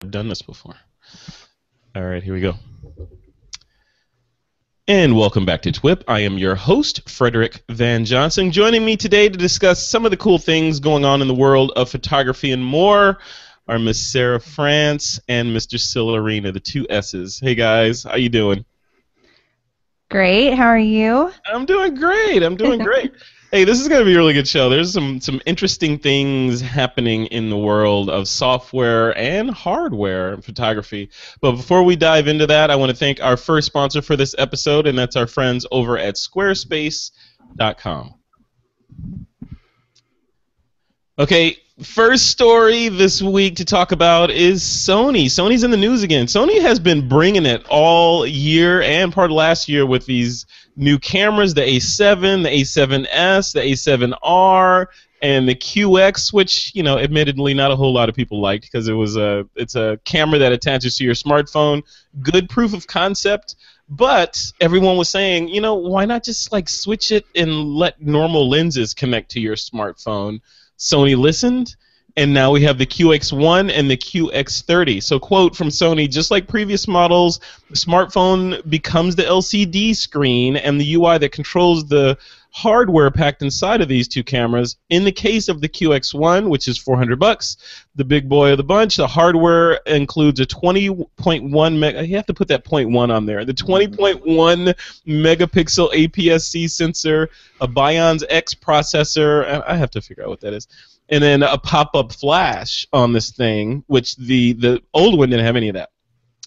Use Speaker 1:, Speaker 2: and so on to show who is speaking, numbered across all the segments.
Speaker 1: I've done this before. All right, here we go. And welcome back to TWiP. I am your host, Frederick Van Johnson. Joining me today to discuss some of the cool things going on in the world of photography and more are Miss Sarah France and Mr. Sillarina, the two S's. Hey guys, how you doing?
Speaker 2: Great. How are you?
Speaker 1: I'm doing great. I'm doing great. Hey, this is going to be a really good show. There's some interesting things happening in the world of software and hardware in photography. But before we dive into that, I want to thank our first sponsor for this episode, and that's our friends over at Squarespace.com. Okay, first story this week to talk about is Sony. Sony's in the news again. Sony has been bringing it all year and part of last year with these new cameras, the A7, the A7S, the A7R, and the QX, which, you know, admittedly not a whole lot of people liked because it's a camera that attaches to your smartphone. Good proof of concept, but everyone was saying, you know, why not just like switch it and let normal lenses connect to your smartphone? Sony listened, and now we have the QX1 and the QX30. So, quote from Sony, just like previous models, the smartphone becomes the LCD screen and the UI that controls the hardware packed inside of these two cameras. In the case of the QX1, which is $400, the big boy of the bunch, the hardware includes a 20.1 meg. You have to put that 0.1 on there. The 20.1 megapixel APS-C sensor, a Bionz X processor. I have to figure out what that is. And then a pop-up flash on this thing, which the old one didn't have any of that.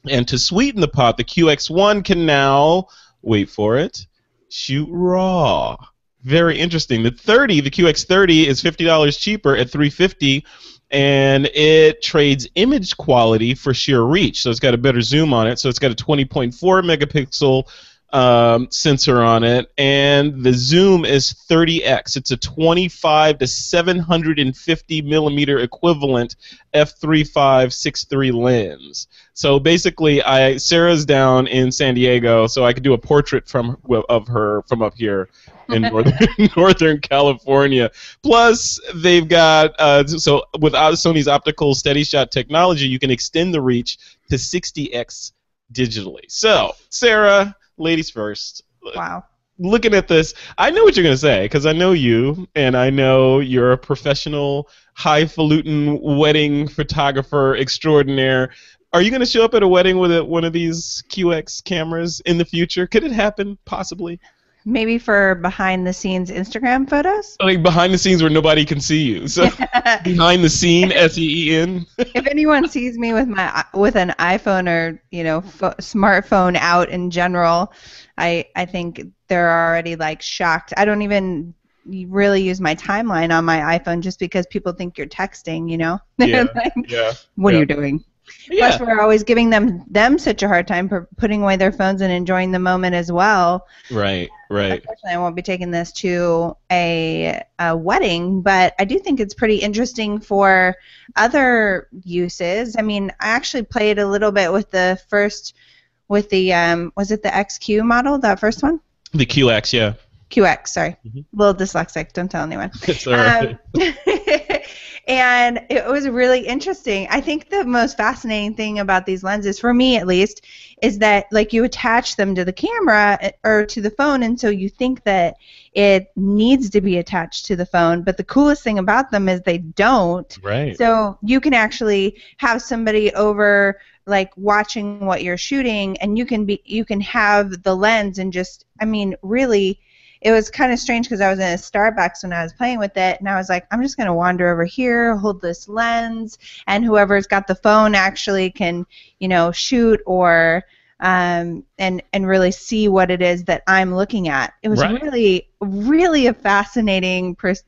Speaker 1: And to sweeten the pot, the QX1 can now, wait for it, shoot RAW. Very interesting. The QX30 is $50 cheaper at $350, and it trades image quality for sheer reach. So it's got a better zoom on it. So it's got a 20.4 megapixel sensor on it, and the zoom is 30x. It's a 25 to 750 millimeter equivalent f/3.5/6.3 lens. So basically, Sarah's down in San Diego, so I could do a portrait of her from up here in northern California. Plus, they've got so without Sony's optical steady shot technology, you can extend the reach to 60x digitally. So, Sarah, ladies first.
Speaker 2: Wow.
Speaker 1: Looking at this, I know what you're going to say because I know you, and I know you're a professional, highfalutin wedding photographer extraordinaire. Are you going to show up at a wedding with one of these QX cameras in the future? Could it happen, possibly?
Speaker 2: Maybe for behind-the-scenes Instagram photos?
Speaker 1: Like behind the scenes where nobody can see you. So behind the scene, SEEN.
Speaker 2: If anyone sees me with an iPhone or smartphone out in general, I think they're already like shocked. I don't even really use my timeline on my iPhone just because people think you're texting.
Speaker 1: Yeah.
Speaker 2: Like,
Speaker 1: Yeah.
Speaker 2: what are you doing?
Speaker 1: Yeah.
Speaker 2: Plus, we're always giving them such a hard time for putting away their phones and enjoying the moment as well.
Speaker 1: Right.
Speaker 2: Unfortunately, I won't be taking this to a wedding, but I do think it's pretty interesting for other uses. I mean, I actually played a little bit with the was it the XQ model, that first one?
Speaker 1: The QX, yeah.
Speaker 2: QX, sorry.
Speaker 1: Mm-hmm.
Speaker 2: A little dyslexic, don't tell anyone.
Speaker 1: It's all right.
Speaker 2: And it was really interesting. I think the most fascinating thing about these lenses, for me at least, is that like you attach them to the camera or to the phone, and so you think that it needs to be attached to the phone, but the coolest thing about them is they don't.
Speaker 1: Right.
Speaker 2: So you can actually have somebody over like watching what you're shooting, and you can have the lens and just, I mean, really, it was kind of strange because I was in a Starbucks when I was playing with it, and I was like, I'm just going to wander over here, hold this lens, and whoever's got the phone actually can, shoot or and really see what it is that I'm looking at. It was really, really a fascinating,
Speaker 1: It's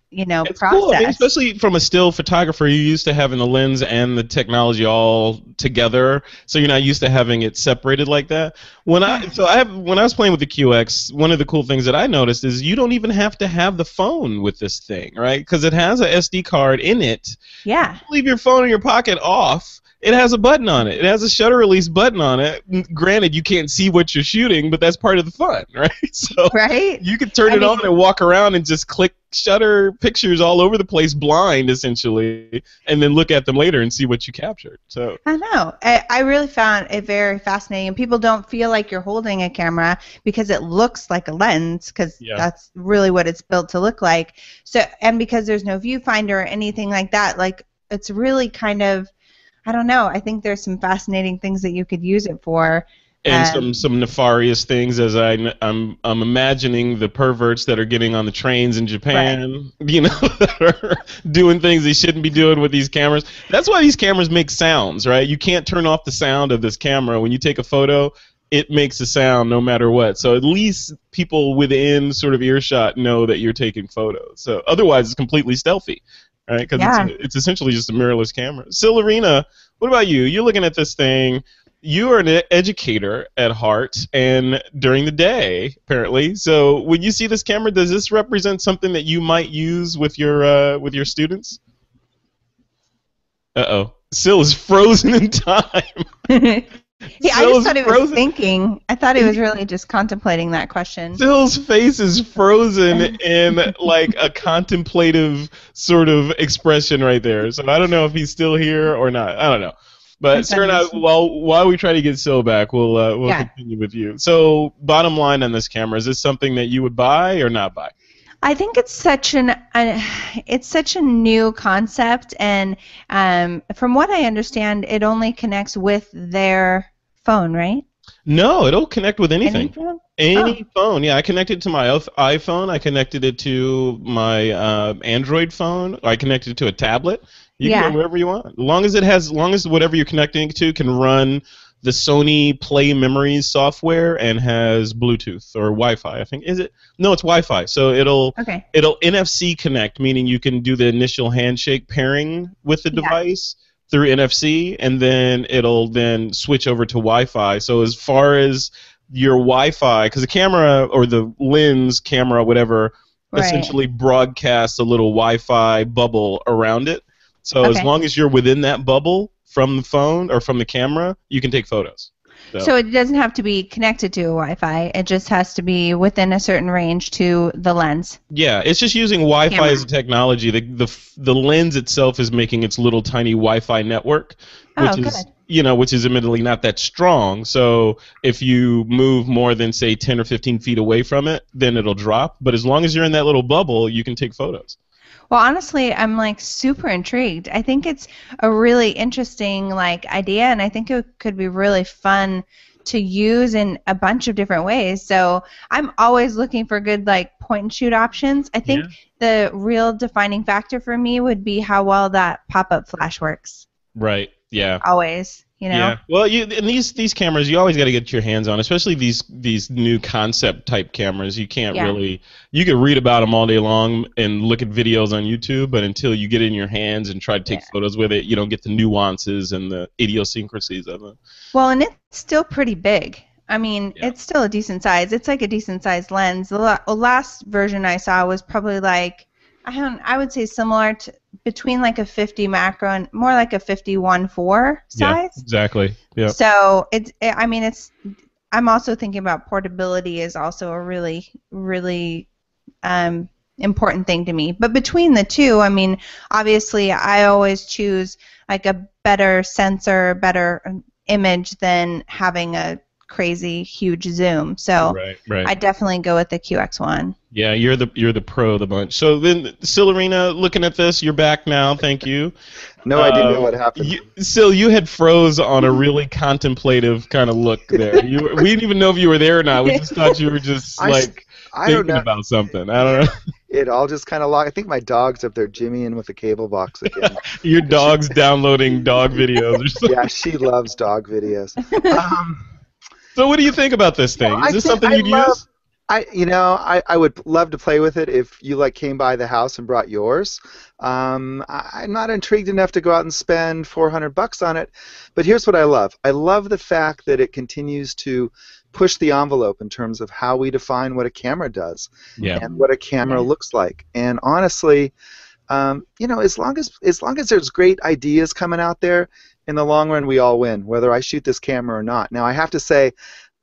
Speaker 2: process.
Speaker 1: cool. I mean, especially from a still photographer, you're used to having the lens and the technology all together, so you're not used to having it separated like that. When I was playing with the QX, one of the cool things that I noticed is you don't even have to have the phone with this thing, right? Because it has a SD card in it.
Speaker 2: Yeah.
Speaker 1: You leave your phone in your pocket off, it has a button on it. It has a shutter release button on it. Granted, you can't see what you're shooting, but that's part of the fun, right? So
Speaker 2: Right?
Speaker 1: you can turn it on and walk around and just click shutter pictures all over the place blind, essentially, and then look at them later and see what you captured. So
Speaker 2: I know. I really found it very fascinating. People don't feel like you're holding a camera because it looks like a lens, because that's really what it's built to look like. So, and because there's no viewfinder or anything like that, like it's really kind of, I don't know. I think there's some fascinating things that you could use it for.
Speaker 1: And some nefarious things, as I'm imagining the perverts that are getting on the trains in Japan, you know, that are doing things they shouldn't be doing with these cameras. That's why these cameras make sounds, right? You can't turn off the sound of this camera. When you take a photo, it makes a sound no matter what. So at least people within sort of earshot know that you're taking photos. So otherwise, it's completely stealthy, right? Because it's essentially just a mirrorless camera. So, Lorena, what about you? You're looking at this thing. You are an educator at heart, and during the day, apparently. So, when you see this camera, does this represent something that you might use with your students? Uh-oh. Syl is frozen in time.
Speaker 2: Yeah, I just thought he was thinking. I thought he was really just contemplating that question.
Speaker 1: Syl's face is frozen in like a contemplative sort of expression right there. So I don't know if he's still here or not. I don't know. But Sarah and I, while we try to get Syl back, we'll continue with you. So bottom line on this camera, is this something that you would buy or not buy?
Speaker 2: I think it's such a new concept, and from what I understand, it only connects with their phone, right?
Speaker 1: No, it'll connect with anything.
Speaker 2: Any phone?
Speaker 1: Phone. Yeah, I connected it to my iPhone. I connected it to my Android phone. I connected it to a tablet. You can go wherever you want, as long as whatever you're connecting to can run the Sony Play Memories software and has Bluetooth or Wi-Fi. I think No, it's Wi-Fi. So it'll NFC connect, meaning you can do the initial handshake pairing with the device through NFC, and then it'll then switch over to Wi-Fi. So as far as your Wi-Fi, because the camera or the lens camera, whatever, essentially broadcasts a little Wi-Fi bubble around it. So as long as you're within that bubble from the phone or from the camera, you can take photos.
Speaker 2: So it doesn't have to be connected to a Wi-Fi. It just has to be within a certain range to the lens.
Speaker 1: Yeah, it's just using Wi-Fi as a technology. The lens itself is making its little tiny Wi-Fi network, which is admittedly not that strong. So if you move more than say 10 or 15 feet away from it, then it'll drop. But as long as you're in that little bubble, you can take photos.
Speaker 2: Well, honestly, I'm like super intrigued. I think it's a really interesting idea, and I think it could be really fun to use in a bunch of different ways. So I'm always looking for good point and shoot options. I think the real defining factor for me would be how well that pop-up flash works.
Speaker 1: Right. Yeah.
Speaker 2: Always. You know?
Speaker 1: Yeah. Well, and these cameras, you always got to get your hands on, especially these new concept type cameras. You can't really. You can read about them all day long and look at videos on YouTube, but until you get it in your hands and try to take photos with it, you don't get the nuances and the idiosyncrasies of it.
Speaker 2: Well, and it's still pretty big. I mean, it's still a decent size. It's like a decent sized lens. The last version I saw was probably I would say similar to between a 50 macro and more like a 51.4 size.
Speaker 1: Yeah, exactly. Yeah.
Speaker 2: So I'm also thinking about portability is also a really, really important thing to me. But between the two, I mean, obviously I always choose a better sensor, better image than having a crazy huge zoom. So I definitely go with the QX1.
Speaker 1: Yeah, you're the pro of the bunch. So then, Sylarina, looking at this, you're back now. Thank you.
Speaker 3: No idea what happened.
Speaker 1: Syl, you had froze on a really contemplative kind of look there. We didn't even know if you were there or not. We just thought you were just thinking about something. I don't know.
Speaker 3: It all just kind of locked. I think my dog's up there jimmying with the cable box again.
Speaker 1: Your dog's downloading dog videos or something.
Speaker 3: Yeah, she loves dog videos.
Speaker 1: So what do you think about this thing? Is this something you'd use?
Speaker 3: I would love to play with it if you came by the house and brought yours. I'm not intrigued enough to go out and spend $400 on it, but here's what I love. I love the fact that it continues to push the envelope in terms of how we define what a camera does and what a camera looks like. And honestly, as long as there's great ideas coming out there, in the long run, we all win, whether I shoot this camera or not. Now, I have to say,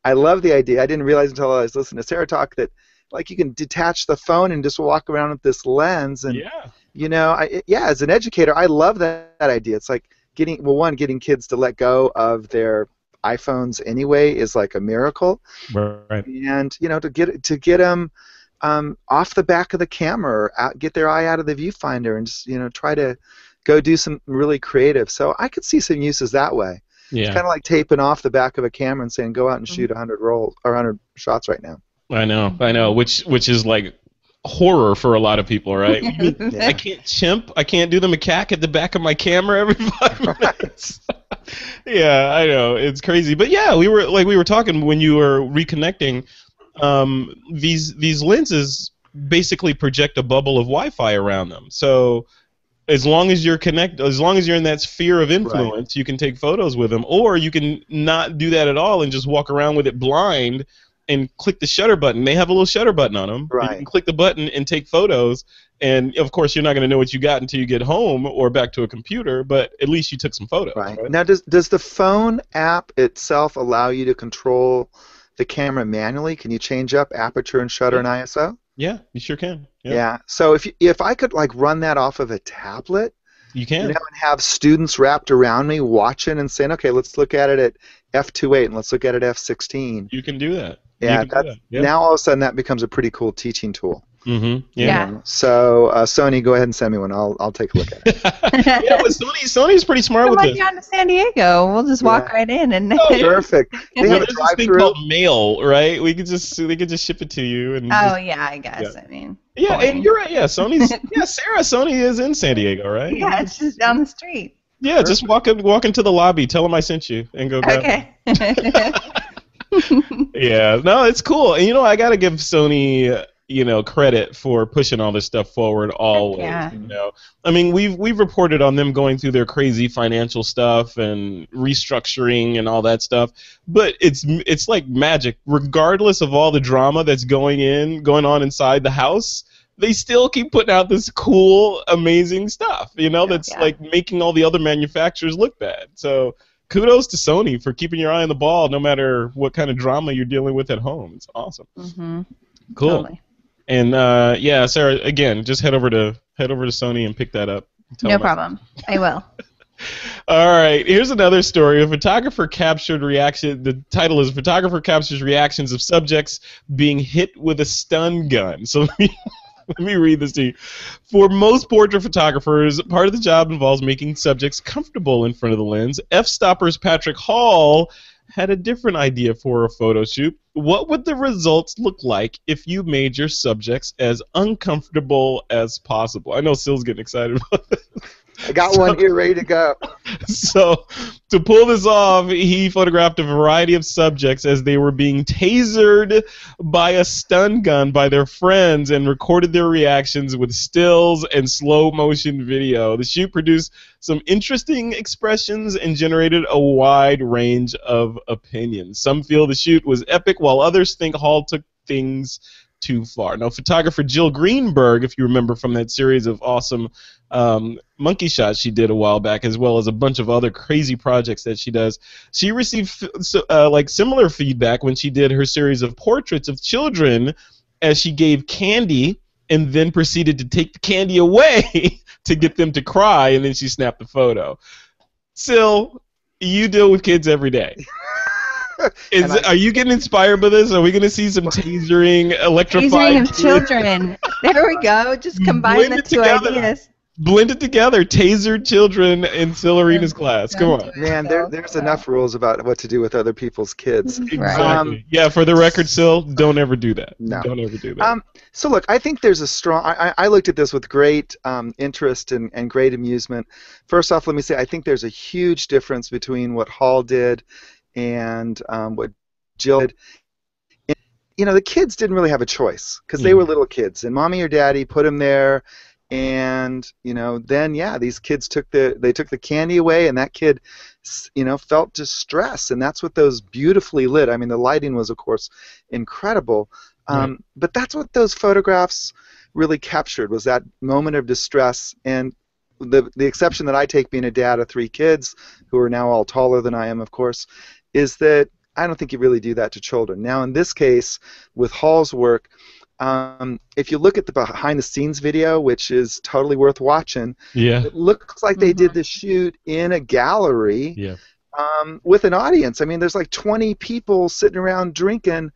Speaker 3: I love the idea. I didn't realize until I was listening to Sarah talk that, like, you can detach the phone and just walk around with this lens. And,
Speaker 1: Yeah.
Speaker 3: you know, as an educator, I love that idea. It's like getting kids to let go of their iPhones anyway is like a miracle.
Speaker 1: Right.
Speaker 3: And, you know, to get them off the back of the camera, or get their eye out of the viewfinder, and just, you know, try to go do some really creative. So I could see some uses that way.
Speaker 1: Yeah.
Speaker 3: It's kind of like taping off the back of a camera and saying, go out and shoot 100 rolls or 100 shots right now.
Speaker 1: I know, which is like horror for a lot of people, right?
Speaker 3: Yeah.
Speaker 1: I can't chimp. I can't do the macaque at the back of my camera every 5 minutes. Yeah, I know, it's crazy. But yeah, we were talking when you were reconnecting. These lenses basically project a bubble of Wi-Fi around them. So as long as you're in that sphere of influence, you can take photos with them, or you can not do that at all and just walk around with it blind and click the shutter button. They have a little shutter button on them.
Speaker 3: Right.
Speaker 1: You can click the button and take photos, and of course you're not going to know what you got until you get home or back to a computer, but at least you took some photos.
Speaker 3: Right. Now, does the phone app itself allow you to control the camera manually? Can you change up aperture and shutter and ISO?
Speaker 1: Yeah, you sure can.
Speaker 3: Yeah. So if I could like run that off of a tablet,
Speaker 1: you can.
Speaker 3: You know, and have students wrapped around me watching and saying, okay, let's look at it at f2.8 and let's look at it at f16.
Speaker 1: You can do that.
Speaker 3: Yeah.
Speaker 1: You can do that. Yep.
Speaker 3: Now all of a sudden that becomes a pretty cool teaching tool.
Speaker 1: Mm-hmm.
Speaker 2: Yeah.
Speaker 3: So Sony, go ahead and send me one. I'll take a look at it.
Speaker 1: Yeah, but Sony's pretty smart with
Speaker 2: Come
Speaker 1: this.
Speaker 2: on down to San Diego. We'll just walk right in and.
Speaker 1: Oh, yeah.
Speaker 3: Perfect. They have a
Speaker 1: There's this thing
Speaker 3: drive-through.
Speaker 1: called mail, right? They could just ship it to you. And
Speaker 2: Oh yeah, I guess. I mean.
Speaker 1: Yeah,
Speaker 2: boring.
Speaker 1: and you're right. Yeah, Sony is in San Diego, right?
Speaker 2: Yeah, it's just down the street.
Speaker 1: Yeah, just walk into the lobby, tell them I sent you, and go grab it.
Speaker 2: Okay.
Speaker 1: Yeah, no, it's cool. And I gotta give Sony, credit for pushing all this stuff forward always.
Speaker 2: Yeah.
Speaker 1: I mean, we've reported on them going through their crazy financial stuff and restructuring and all that stuff. But it's like magic. Regardless of all the drama that's going on inside the house, they still keep putting out this cool, amazing stuff. That's like making all the other manufacturers look bad. So kudos to Sony for keeping your eye on the ball, no matter what kind of drama you're dealing with at home. It's awesome.
Speaker 2: Mm-hmm.
Speaker 1: Cool.
Speaker 2: Totally.
Speaker 1: And Sarah, again, just head over to Sony and pick that up.
Speaker 2: No problem. I will.
Speaker 1: All right. Here's another story. A photographer captured reaction. The title is "Photographer Captures Reactions of Subjects Being Hit with a Stun Gun." So let me read this to you. For most portrait photographers, part of the job involves making subjects comfortable in front of the lens. F-Stopper's Patrick Hall had a different idea for a photo shoot. What would the results look like if you made your subjects as uncomfortable as possible? I know Syl's getting excited about this.
Speaker 3: I got one here ready to go.
Speaker 1: So, to pull this off, he photographed a variety of subjects as they were being tasered by a stun gun by their friends and recorded their reactions with stills and slow motion video. The shoot produced some interesting expressions and generated a wide range of opinions. Some feel the shoot was epic, while others think Hall took things too far. Now, photographer Jill Greenberg, if you remember from that series of awesome monkey shots she did a while back, as well as a bunch of other crazy projects that she does, she received similar feedback when she did her series of portraits of children as she gave candy and then proceeded to take the candy away to get them to cry, and then she snapped the photo. Syl, you deal with kids every day. Are you getting inspired by this? Are we going to see some tasering, electrifying?
Speaker 2: Tasering of children. There we go. Just combine the two ideas.
Speaker 1: Blend it together. Tasered children in Syl Arena's class. Come on.
Speaker 3: Man, there's enough rules about what to do with other people's kids.
Speaker 1: Exactly. Yeah, for the record, Syl, don't ever do that.
Speaker 3: No.
Speaker 1: Don't ever do that.
Speaker 3: So look, I think there's a strong. I looked at this with great interest and great amusement. First off, let me say I think there's a huge difference between what Hall did and what Jill did. And, the kids didn't really have a choice because they were little kids, and mommy or daddy put them there, and then these kids took the candy away, and that kid, felt distress, and that's what those beautifully lit. I mean, the lighting was, of course, incredible, but that's what those photographs really captured, was that moment of distress. And the exception that I take, being a dad of 3 kids who are now all taller than I am, of course, is that I don't think you really do that to children. Now, in this case, with Hall's work, if you look at the behind-the-scenes video, which is totally worth watching,
Speaker 1: Yeah.
Speaker 3: it looks like they did the shoot in a gallery.
Speaker 1: Yeah.
Speaker 3: With an audience. I mean, there's like 20 people sitting around drinking,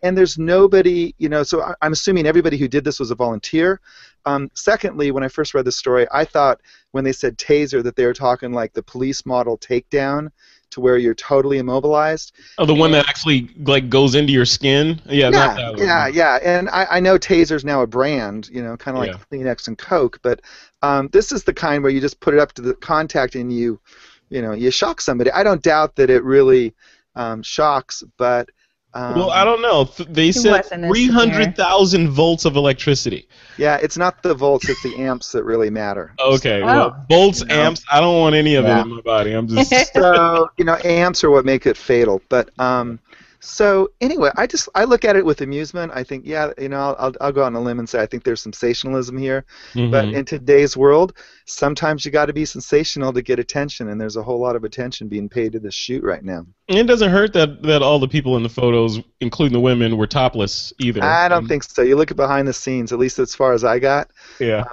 Speaker 3: and there's nobody, so I'm assuming everybody who did this was a volunteer. Secondly, when I first read the story, I thought when they said taser that they were talking like the police model takedown, to where you're totally immobilized.
Speaker 1: Oh, the one that actually like goes into your skin? Yeah, not that one.
Speaker 3: Yeah. And I know Taser's now a brand, kind of like Kleenex and Coke, but this is the kind where you just put it up to the contact and you shock somebody. I don't doubt that it really shocks, but
Speaker 1: well, I don't know. They said 300,000 volts of electricity.
Speaker 3: Yeah, it's not the volts, it's the amps that really matter.
Speaker 1: Okay, well, volts, amps, I don't want any of it in my body. I'm just
Speaker 3: so, amps are what make it fatal. But so anyway, I look at it with amusement. I think, I'll go on a limb and say I think there's sensationalism here. But in today's world, sometimes you got to be sensational to get attention, and there's a whole lot of attention being paid to this shoot right now.
Speaker 1: And it doesn't hurt that all the people in the photos, including the women, were topless either.
Speaker 3: I don't think so. You look at behind the scenes, at least as far as I got.
Speaker 1: Yeah.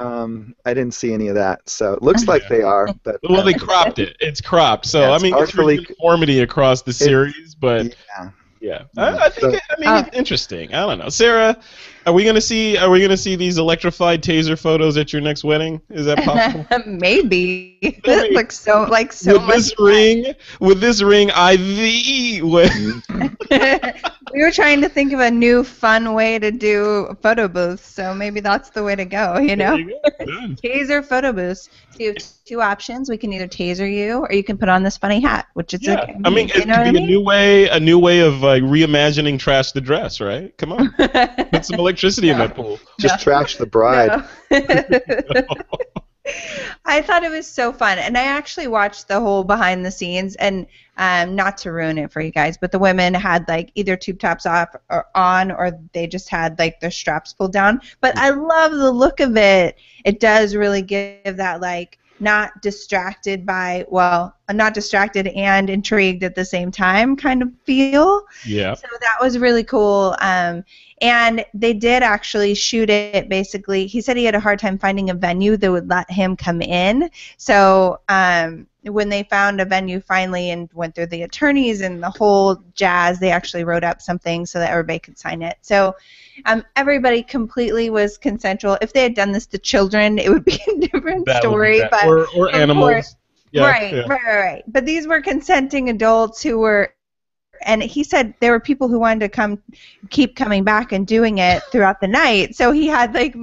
Speaker 3: I didn't see any of that. So it looks like they are. But
Speaker 1: well, they cropped it. It's cropped. So I mean, it's uniformity across the series, but. Yeah, I think it's interesting. I don't know, Sarah. Are we gonna see these electrified taser photos at your next wedding? Is that possible?
Speaker 2: Maybe. It looks so much.
Speaker 1: With this ring,
Speaker 2: we were trying to think of a new fun way to do photo booths, so maybe that's the way to go. Taser photo booths. So you have 2 options. We can either taser you, or you can put on this funny hat, which is
Speaker 1: it could be a new way of reimagining trash the dress, right? Come on, put some electricity in that pool.
Speaker 3: Just trash the bride.
Speaker 2: I thought it was so fun, and I actually watched the whole behind the scenes, and not to ruin it for you guys, but the women had like either tube tops off or on, or they just had like their straps pulled down. But I love the look of it. It does really give that like not distracted and intrigued at the same time kind of feel.
Speaker 1: Yeah.
Speaker 2: So that was really cool. And they did actually shoot it basically. He said he had a hard time finding a venue that would let him come in. So when they found a venue finally and went through the attorneys and the whole jazz, they actually wrote up something so that everybody could sign it. So everybody completely was consensual. If they had done this to children, it would be a different story. But
Speaker 1: or animals.
Speaker 2: Right. But these were consenting adults who were. And he said there were people who wanted to keep coming back and doing it throughout the night. So he had like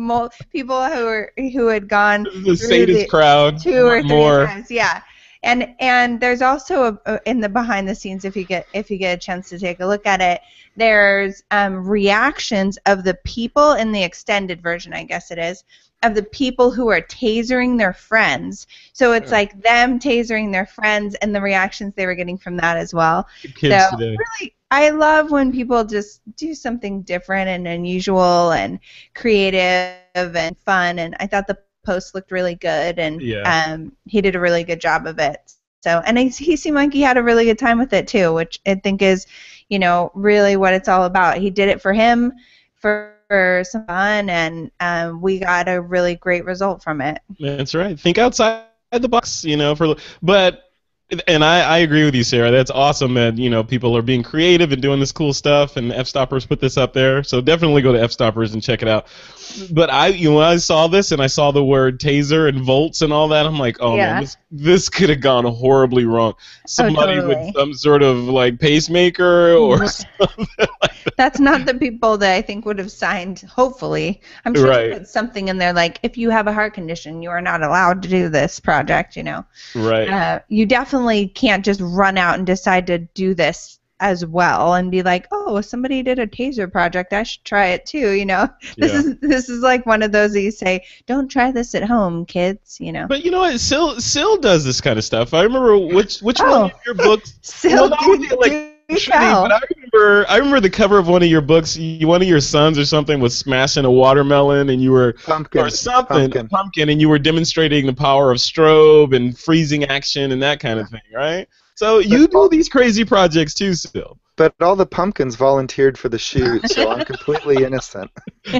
Speaker 2: people who had gone
Speaker 1: the sadist crowd
Speaker 2: 2 or 3 times. Yeah. And there's also in the behind the scenes, if you get a chance to take a look at it, there's reactions of the people in the extended version, I guess it is, of the people who are tasering their friends. So it's like them tasering their friends and the reactions they were getting from that as well.
Speaker 1: Kids today.
Speaker 2: Really, I love when people just do something different and unusual and creative and fun. And I thought the post looked really good, and he did a really good job of it. So, and he seemed like he had a really good time with it too, which I think is, really what it's all about. He did it for him, for some fun, and we got a really great result from it.
Speaker 1: That's right. Think outside the box, and I agree with you, Sarah. That's awesome that people are being creative and doing this cool stuff, and F-Stoppers put this up there. So definitely go to F-Stoppers and check it out. But when I saw this and I saw the word taser and volts and all that, I'm like, oh man, this could have gone horribly wrong. Somebody with some sort of like pacemaker or something like that.
Speaker 2: That's not the people that I think would have signed. Hopefully, I'm sure they put something in there like, if you have a heart condition, you are not allowed to do this project.
Speaker 1: Right.
Speaker 2: You definitely can't just run out and decide to do this as well and be like, oh, if somebody did a taser project, I should try it too. This is like one of those that you say, don't try this at home, kids.
Speaker 1: But you know what? Syl does this kind of stuff. I remember which one of your books.
Speaker 2: Syl,
Speaker 1: but I remember the cover of one of your books. One of your sons or something was smashing a watermelon, and you were
Speaker 3: Pumpkin.
Speaker 1: or something
Speaker 3: Pumpkin.
Speaker 1: a pumpkin, and you were demonstrating the power of strobe and freezing action and that kind of thing, right? So you do these crazy projects too, still.
Speaker 3: But all the pumpkins volunteered for the shoot, so I'm completely innocent.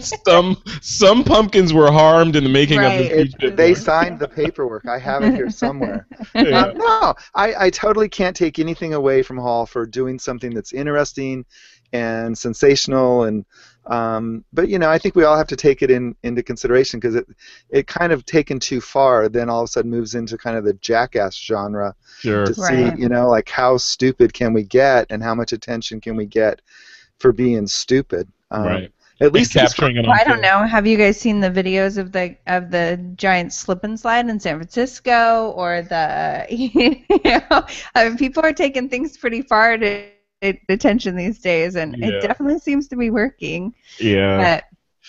Speaker 1: Some pumpkins were harmed in the making of the feature.
Speaker 3: They signed the paperwork. I have it here somewhere.
Speaker 1: Yeah.
Speaker 3: No, I totally can't take anything away from Hall for doing something that's interesting and sensational, and but I think we all have to take it into consideration, because it kind of taken too far, then all of a sudden moves into kind of the jackass genre.
Speaker 1: Sure.
Speaker 3: To see, like how stupid can we get, and how much attention can we get for being stupid.
Speaker 1: Right.
Speaker 3: At least
Speaker 1: capturing it on
Speaker 2: I don't know. Have you guys seen the videos of the giant slip and slide in San Francisco, or the people are taking things pretty far to attention these days, and it definitely seems to be working.
Speaker 1: Yeah.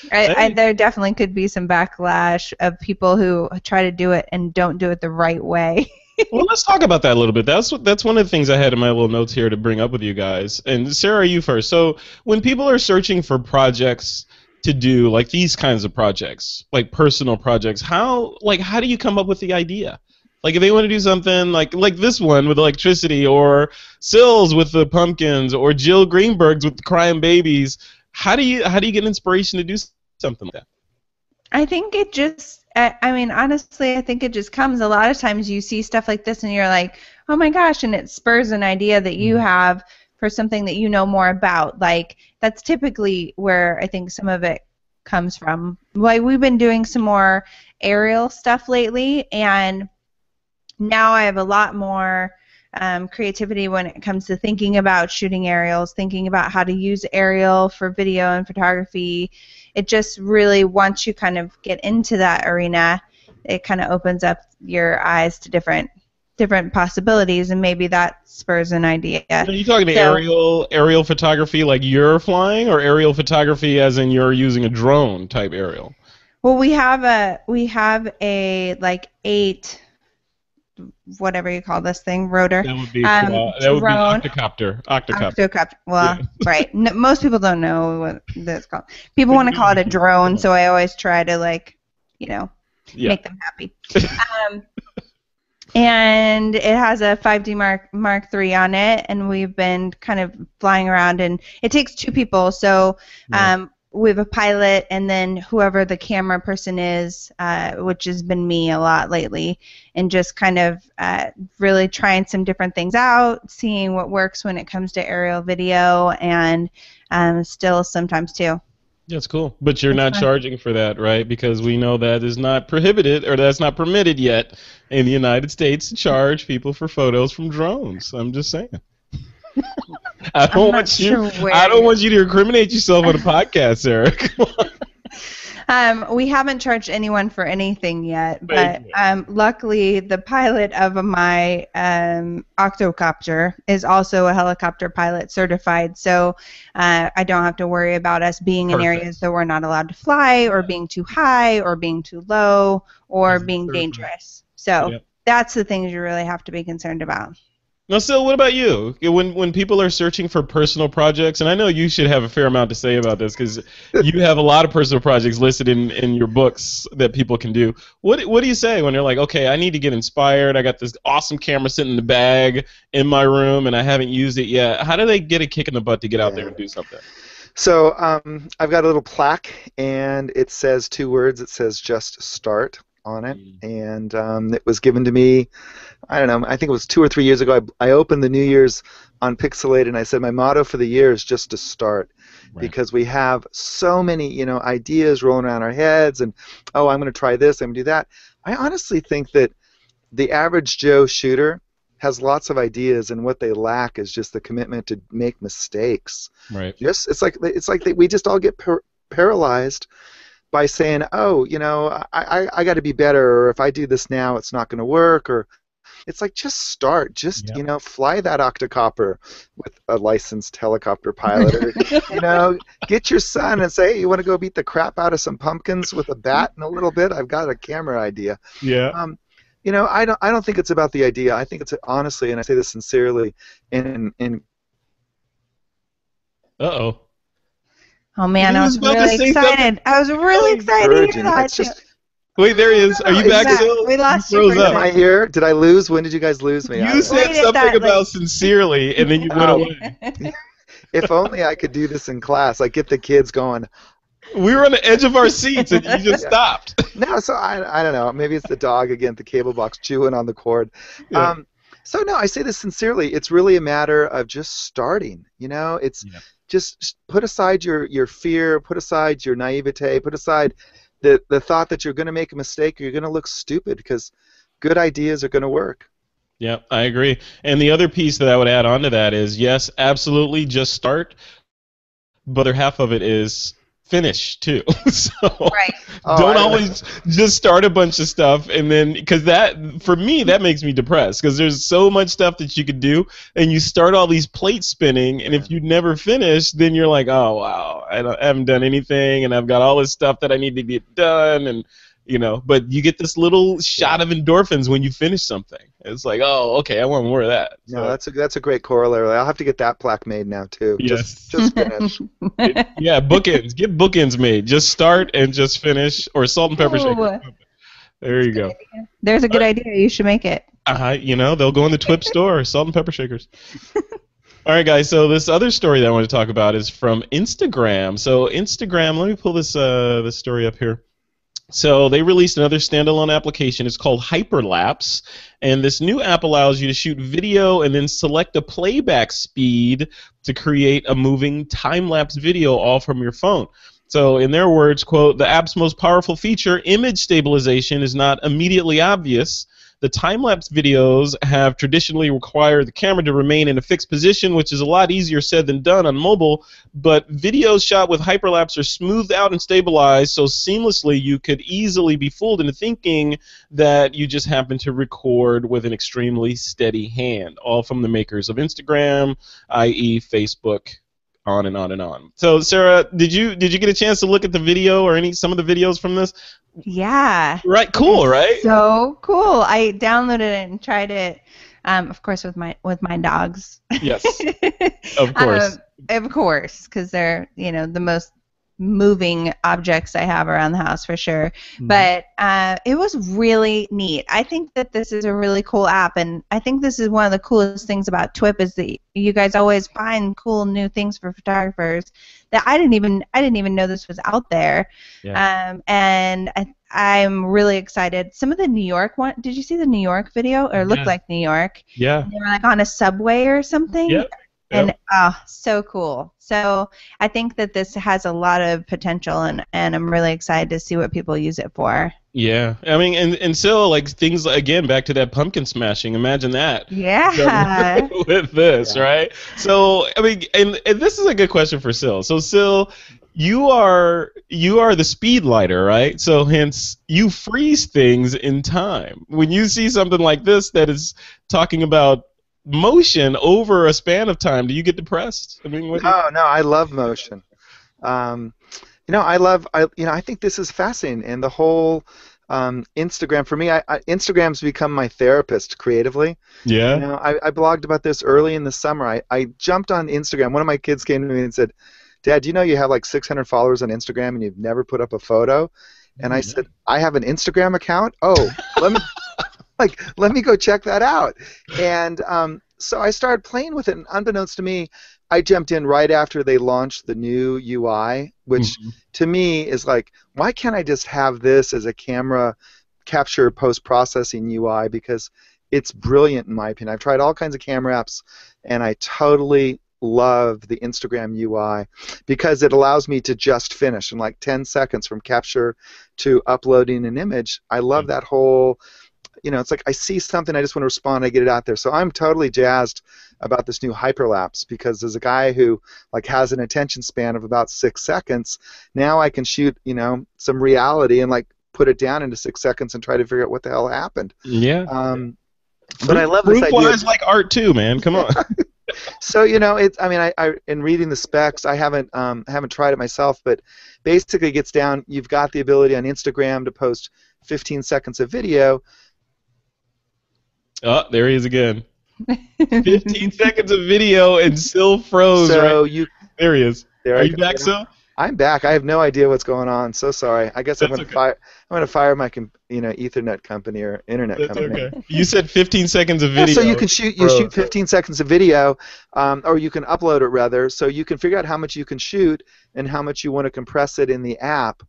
Speaker 2: But there definitely could be some backlash of people who try to do it and don't do it the right way.
Speaker 1: Well, let's talk about that a little bit. That's one of the things I had in my little notes here to bring up with you guys. And Sarah, you first. So when people are searching for projects to do, like these kinds of projects, like personal projects, how do you come up with the idea? Like if they want to do something like this one with electricity, or Sills with the pumpkins, or Jill Greenberg's with the crying babies, how do you get inspiration to do something like that?
Speaker 2: I think it just, honestly, I think it just comes. A lot of times you see stuff like this and you're like, oh my gosh, and it spurs an idea that you have for something that you know more about. Like, that's typically where I think some of it comes from. Like, we've been doing some more aerial stuff lately, and now I have a lot more creativity when it comes to thinking about shooting aerials, thinking about how to use aerial for video and photography. It just really, once you kind of get into that arena, it kind of opens up your eyes to different possibilities, and maybe that spurs an idea.
Speaker 1: Are you talking aerial photography like you're flying, or aerial photography as in you're using a drone type aerial?
Speaker 2: Well, we have a like 8, whatever you call this thing, rotor.
Speaker 1: That would be octocopter.
Speaker 2: Octocopter. Well, yeah. Right. No, most people don't know what that's called. People want to call it a drone, so I always try to make them happy. And it has a 5D Mark III on it, and we've been kind of flying around, and it takes 2 people, so we have a pilot and then whoever the camera person is, which has been me a lot lately, and just kind of really trying some different things out, seeing what works when it comes to aerial video, and still sometimes too.
Speaker 1: That's cool. But you're not charging for that, right? Because we know that is not prohibited, or that's not permitted yet in the United States to charge people for photos from drones. I'm just saying. I don't want you to incriminate yourself on a podcast, Sarah. Come on.
Speaker 2: We haven't charged anyone for anything yet, but luckily the pilot of my octocopter is also a helicopter pilot certified, so I don't have to worry about us being in areas that we're not allowed to fly, or being too high, or being too low, or being dangerous. So that's the things you really have to be concerned about.
Speaker 1: Now, Sil, what about you? When people are searching for personal projects, and I know you should have a fair amount to say about this because you have a lot of personal projects listed in your books that people can do. What do you say when they're like, okay, I need to get inspired. I got this awesome camera sitting in the bag in my room, and I haven't used it yet. How do they get a kick in the butt to get out there and do something?
Speaker 3: So I've got a little plaque, and it says 2 words. It says "Just Start" on it, and it was given to me, I don't know, I think it was 2 or 3 years ago. I opened the New Year's on Pixelate, and I said my motto for the year is just to start, because we have so many ideas rolling around our heads, and I'm going to try this, I'm going to do that. I honestly think that the average Joe shooter has lots of ideas, and what they lack is just the commitment to make mistakes.
Speaker 1: Right.
Speaker 3: It's like we just all get paralyzed by saying, I got to be better, or if I do this now, it's not going to work, or it's like, just start, just fly that octocopter with a licensed helicopter pilot, or get your son and say, hey, you want to go beat the crap out of some pumpkins with a bat in a little bit? I've got a camera idea.
Speaker 1: Yeah.
Speaker 3: I don't think it's about the idea. I think it's honestly, and I say this sincerely, in
Speaker 1: Uh-oh.
Speaker 2: Oh man,
Speaker 1: He
Speaker 2: I
Speaker 1: was
Speaker 2: was
Speaker 1: about to
Speaker 2: really
Speaker 1: say something.
Speaker 2: excited. I was really excited to hear
Speaker 3: Virgin.
Speaker 2: that
Speaker 3: It's
Speaker 2: too.
Speaker 3: just.
Speaker 1: Wait, there he is. Are you
Speaker 3: It's
Speaker 1: back
Speaker 2: back.
Speaker 1: still?
Speaker 2: We lost
Speaker 1: You
Speaker 2: you
Speaker 1: froze
Speaker 2: for a
Speaker 3: Am
Speaker 1: up.
Speaker 3: I
Speaker 2: second.
Speaker 3: here? Did I lose? When did you guys lose me?
Speaker 1: You said
Speaker 2: Right at
Speaker 1: something
Speaker 2: that,
Speaker 1: about
Speaker 2: like,
Speaker 1: sincerely, and then you went
Speaker 3: Oh,
Speaker 1: away.
Speaker 3: if only I could do this in class. Like get the kids going.
Speaker 1: We were on the edge of our seats, and you just
Speaker 3: Yeah.
Speaker 1: stopped.
Speaker 3: No, so I don't know. Maybe it's the dog again at the cable box chewing on the cord.
Speaker 1: Yeah.
Speaker 3: Um, so no, I say this sincerely. It's really a matter of just starting. It's
Speaker 1: Yeah.
Speaker 3: just put aside your fear, put aside your naivete, put aside the thought that you're going to make a mistake or you're going to look stupid because good ideas are going to work.
Speaker 1: Yeah, I agree. And the other piece that I would add on to that is, yes, absolutely, just start. But the other half of it is finish too. So
Speaker 2: Right.
Speaker 3: Oh,
Speaker 1: don't
Speaker 3: I don't know.
Speaker 1: always just start a bunch of stuff and then, because that, for me, that makes me depressed because there's so much stuff that you could do and you start all these plates spinning, and if you never finish, then you're like, oh wow, I haven't done anything and I've got all this stuff that I need to get done, and but you get this little shot of endorphins when you finish something. It's like, oh, okay, I want more of that.
Speaker 3: No,
Speaker 1: So,
Speaker 3: that's a great corollary. I'll have to get that plaque made now too.
Speaker 1: yes.
Speaker 3: Just finish.
Speaker 1: Yeah, bookends. Get bookends made. Just start and just finish, or salt and pepper shakers.
Speaker 2: Ooh,
Speaker 1: There you go.
Speaker 2: there's a good idea. You should make it.
Speaker 1: They'll go in the TWiP store, salt and pepper shakers. All right, guys. So this other story that I want to talk about is from Instagram. So Instagram, let me pull this story up here. So they released another standalone application. It's called Hyperlapse, and this new app allows you to shoot video and then select a playback speed to create a moving time-lapse video all from your phone. So in their words, quote, the app's most powerful feature, image stabilization, is not immediately obvious. The time-lapse videos have traditionally required the camera to remain in a fixed position, which is a lot easier said than done on mobile, but videos shot with hyperlapse are smoothed out and stabilized so seamlessly you could easily be fooled into thinking that you just happen to record with an extremely steady hand, all from the makers of Instagram, i.e. Facebook, on and on and on. So Sarah, did you get a chance to look at the video or some of the videos from this?
Speaker 2: Yeah.
Speaker 1: Right, cool, right?
Speaker 2: So cool. I downloaded it and tried it, of course, with my dogs.
Speaker 1: Yes, of course.
Speaker 2: Of course, because they're the most moving objects I have around the house for sure.
Speaker 1: Mhm.
Speaker 2: But it was really neat. I think that this is a really cool app, and I think this is one of the coolest things about TWiP is that you guys always find cool new things for photographers that I didn't even know this was out there.
Speaker 1: Yeah.
Speaker 2: And I'm really excited. Some of the New York one. Did you see the New York video? Or it looked
Speaker 1: Yeah.
Speaker 2: like New York.
Speaker 1: Yeah.
Speaker 2: And they were like on a subway or something.
Speaker 1: Yep.
Speaker 2: And
Speaker 1: Yep.
Speaker 2: so cool. So I think that this has a lot of potential, and I'm really excited to see what people use it for.
Speaker 1: Yeah, I mean, and so like things again back to that pumpkin smashing. Imagine that.
Speaker 2: Yeah.
Speaker 1: With this, right? So I mean, and this is a good question for Sil. So Sil, you are the speed lighter, right? So hence you freeze things in time. When you see something like this that is talking about motion over a span of time, do you get depressed? I mean,
Speaker 3: No, I love motion. I think this is fascinating, and the whole Instagram for me. Instagram's become my therapist creatively.
Speaker 1: Yeah.
Speaker 3: I blogged about this early in the summer. I jumped on Instagram. One of my kids came to me and said, "Dad, do you know you have like 600 followers on Instagram and you've never put up a photo?" And I said, "I have an Instagram account. Oh, let me go check that out." And so I started playing with it, and unbeknownst to me, I jumped in right after they launched the new UI, which to me is like, why can't I just have this as a camera capture post-processing UI? Because it's brilliant in my opinion. I've tried all kinds of camera apps, and I totally love the Instagram UI because it allows me to just finish in like 10 seconds from capture to uploading an image. I love that whole, it's like I see something, I just want to respond, I get it out there. So I'm totally jazzed about this new hyperlapse because as a guy who like has an attention span of about 6 seconds, now I can shoot, some reality and like put it down into 6 seconds and try to figure out what the hell happened.
Speaker 1: Yeah.
Speaker 3: But I love this idea.
Speaker 1: Proof-wise, like art too, man. Come on.
Speaker 3: So it's. I mean, I in reading the specs, I haven't tried it myself, but basically it gets down. You've got the ability on Instagram to post 15 seconds of video.
Speaker 1: Oh, there he is again. 15 seconds of video and still froze.
Speaker 3: So
Speaker 1: right? There he is.
Speaker 3: There
Speaker 1: Are
Speaker 3: I
Speaker 1: you
Speaker 3: go.
Speaker 1: back,
Speaker 3: Yeah.
Speaker 1: Sil?
Speaker 3: I'm back. I have no idea what's going on. So sorry. I guess I'm
Speaker 1: That's
Speaker 3: gonna
Speaker 1: okay.
Speaker 3: fire. I'm gonna fire my Ethernet company or internet
Speaker 1: That's
Speaker 3: company.
Speaker 1: okay. You said 15 seconds of
Speaker 3: Yeah,
Speaker 1: video.
Speaker 3: so you can shoot. You shoot 15 seconds of video, or you can upload it rather. So you can figure out how much you can shoot and how much you want to compress it in the app,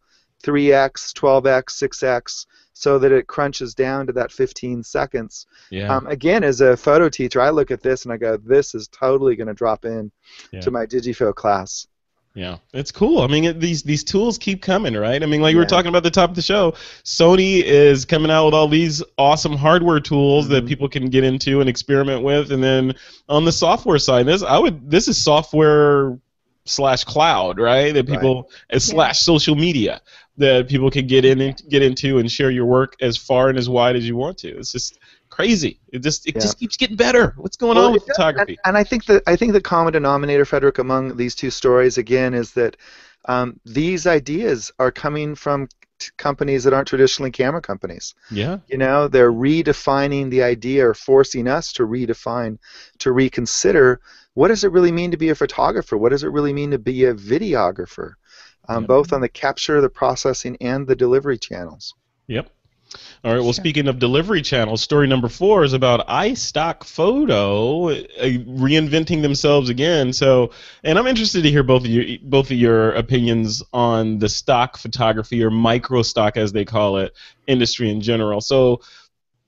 Speaker 3: 3x, 12x, 6x, so that it crunches down to that 15 seconds.
Speaker 1: Yeah.
Speaker 3: Again, as a photo teacher, I look at this and I go, this is totally going to drop in to my DigiPhoto class.
Speaker 1: Yeah, it's cool. I mean, these tools keep coming, right? I mean, like we were
Speaker 3: Yeah.
Speaker 1: talking about at the top of the show, Sony is coming out with all these awesome hardware tools that people can get into and experiment with, and then on the software side, this is software / cloud, right? That people / social media that people can get into and share your work as far and as wide as you want to. It's just crazy. It just keeps getting better. What's going on with photography?
Speaker 3: And I think the common denominator, Frederick, among these two stories again is that these ideas are coming from companies that aren't traditionally camera companies.
Speaker 1: Yeah.
Speaker 3: You know, they're redefining the idea or forcing us to redefine, to reconsider what does it really mean to be a photographer? What does it really mean to be a videographer? Both on the capture, the processing, and the delivery channels.
Speaker 1: Yep. All right, well, speaking of delivery channels, story number 4 is about iStockPhoto reinventing themselves again. So, and I'm interested to hear both of your opinions on the stock photography, or micro stock as they call it, industry in general. So,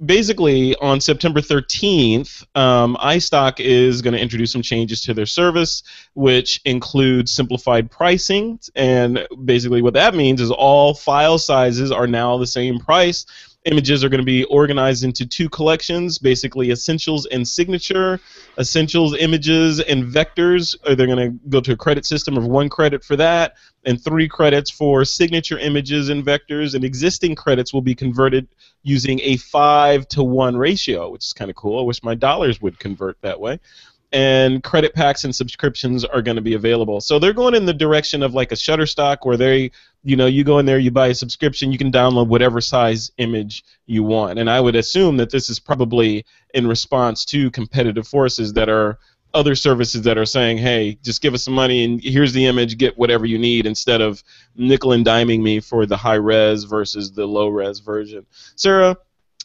Speaker 1: basically, on September 13th, iStock is going to introduce some changes to their service, which include simplified pricing. And basically what that means is all file sizes are now the same price. Images are going to be organized into 2 collections, basically Essentials and Signature. Essentials images and vectors, they're going to go to a credit system of 1 credit for that, and 3 credits for Signature images and vectors, and existing credits will be converted using a 5-to-1 ratio, which is kind of cool. I wish my dollars would convert that way. And credit packs and subscriptions are going to be available. So they're going in the direction of like a Shutterstock, where you go in there, you buy a subscription, you can download whatever size image you want. And I would assume that this is probably in response to competitive forces that are other services that are saying, hey, just give us some money and here's the image, get whatever you need, instead of nickel and diming me for the high res versus the low res version. Sarah,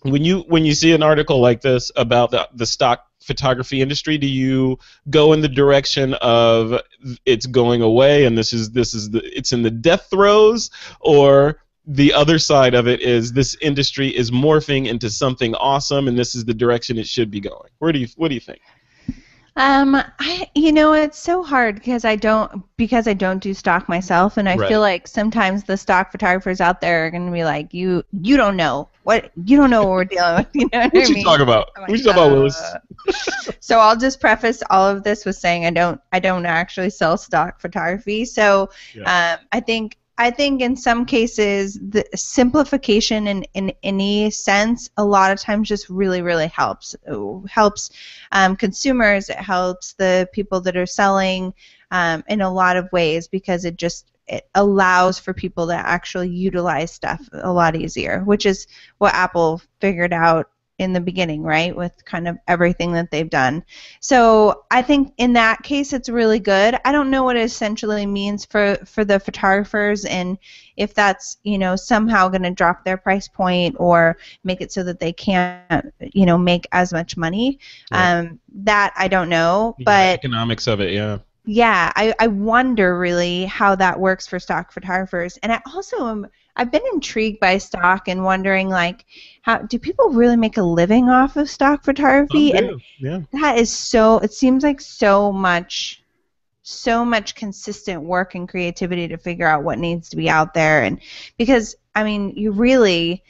Speaker 1: when you see an article like this about the stock photography industry, do you go in the direction of it's going away and it's in the death throes, or the other side of it is this industry is morphing into something awesome and this is the direction it should be going? What do you think?
Speaker 2: It's so hard because I don't do stock myself, and I feel like sometimes the stock photographers out there are going to be like, you don't know what we're dealing with. You know what I mean?
Speaker 1: What you talk about? What you talk about, Willis?
Speaker 2: So I'll just preface all of this with saying I don't actually sell stock photography. So I think in some cases the simplification in any sense a lot of times just really, really helps. It helps consumers. It helps the people that are selling in a lot of ways, because it allows for people to actually utilize stuff a lot easier, which is what Apple figured out in the beginning, right, with kind of everything that they've done. So I think in that case it's really good. I don't know what it essentially means for the photographers, and if that's somehow going to drop their price point or make it so that they can't make as much money. That I don't know, but
Speaker 1: economics of it,
Speaker 2: I wonder really how that works for stock photographers. And I also I've been intrigued by stock and wondering, like, how do people really make a living off of stock photography? And that is it seems like so much consistent work and creativity to figure out what needs to be out there. And because you really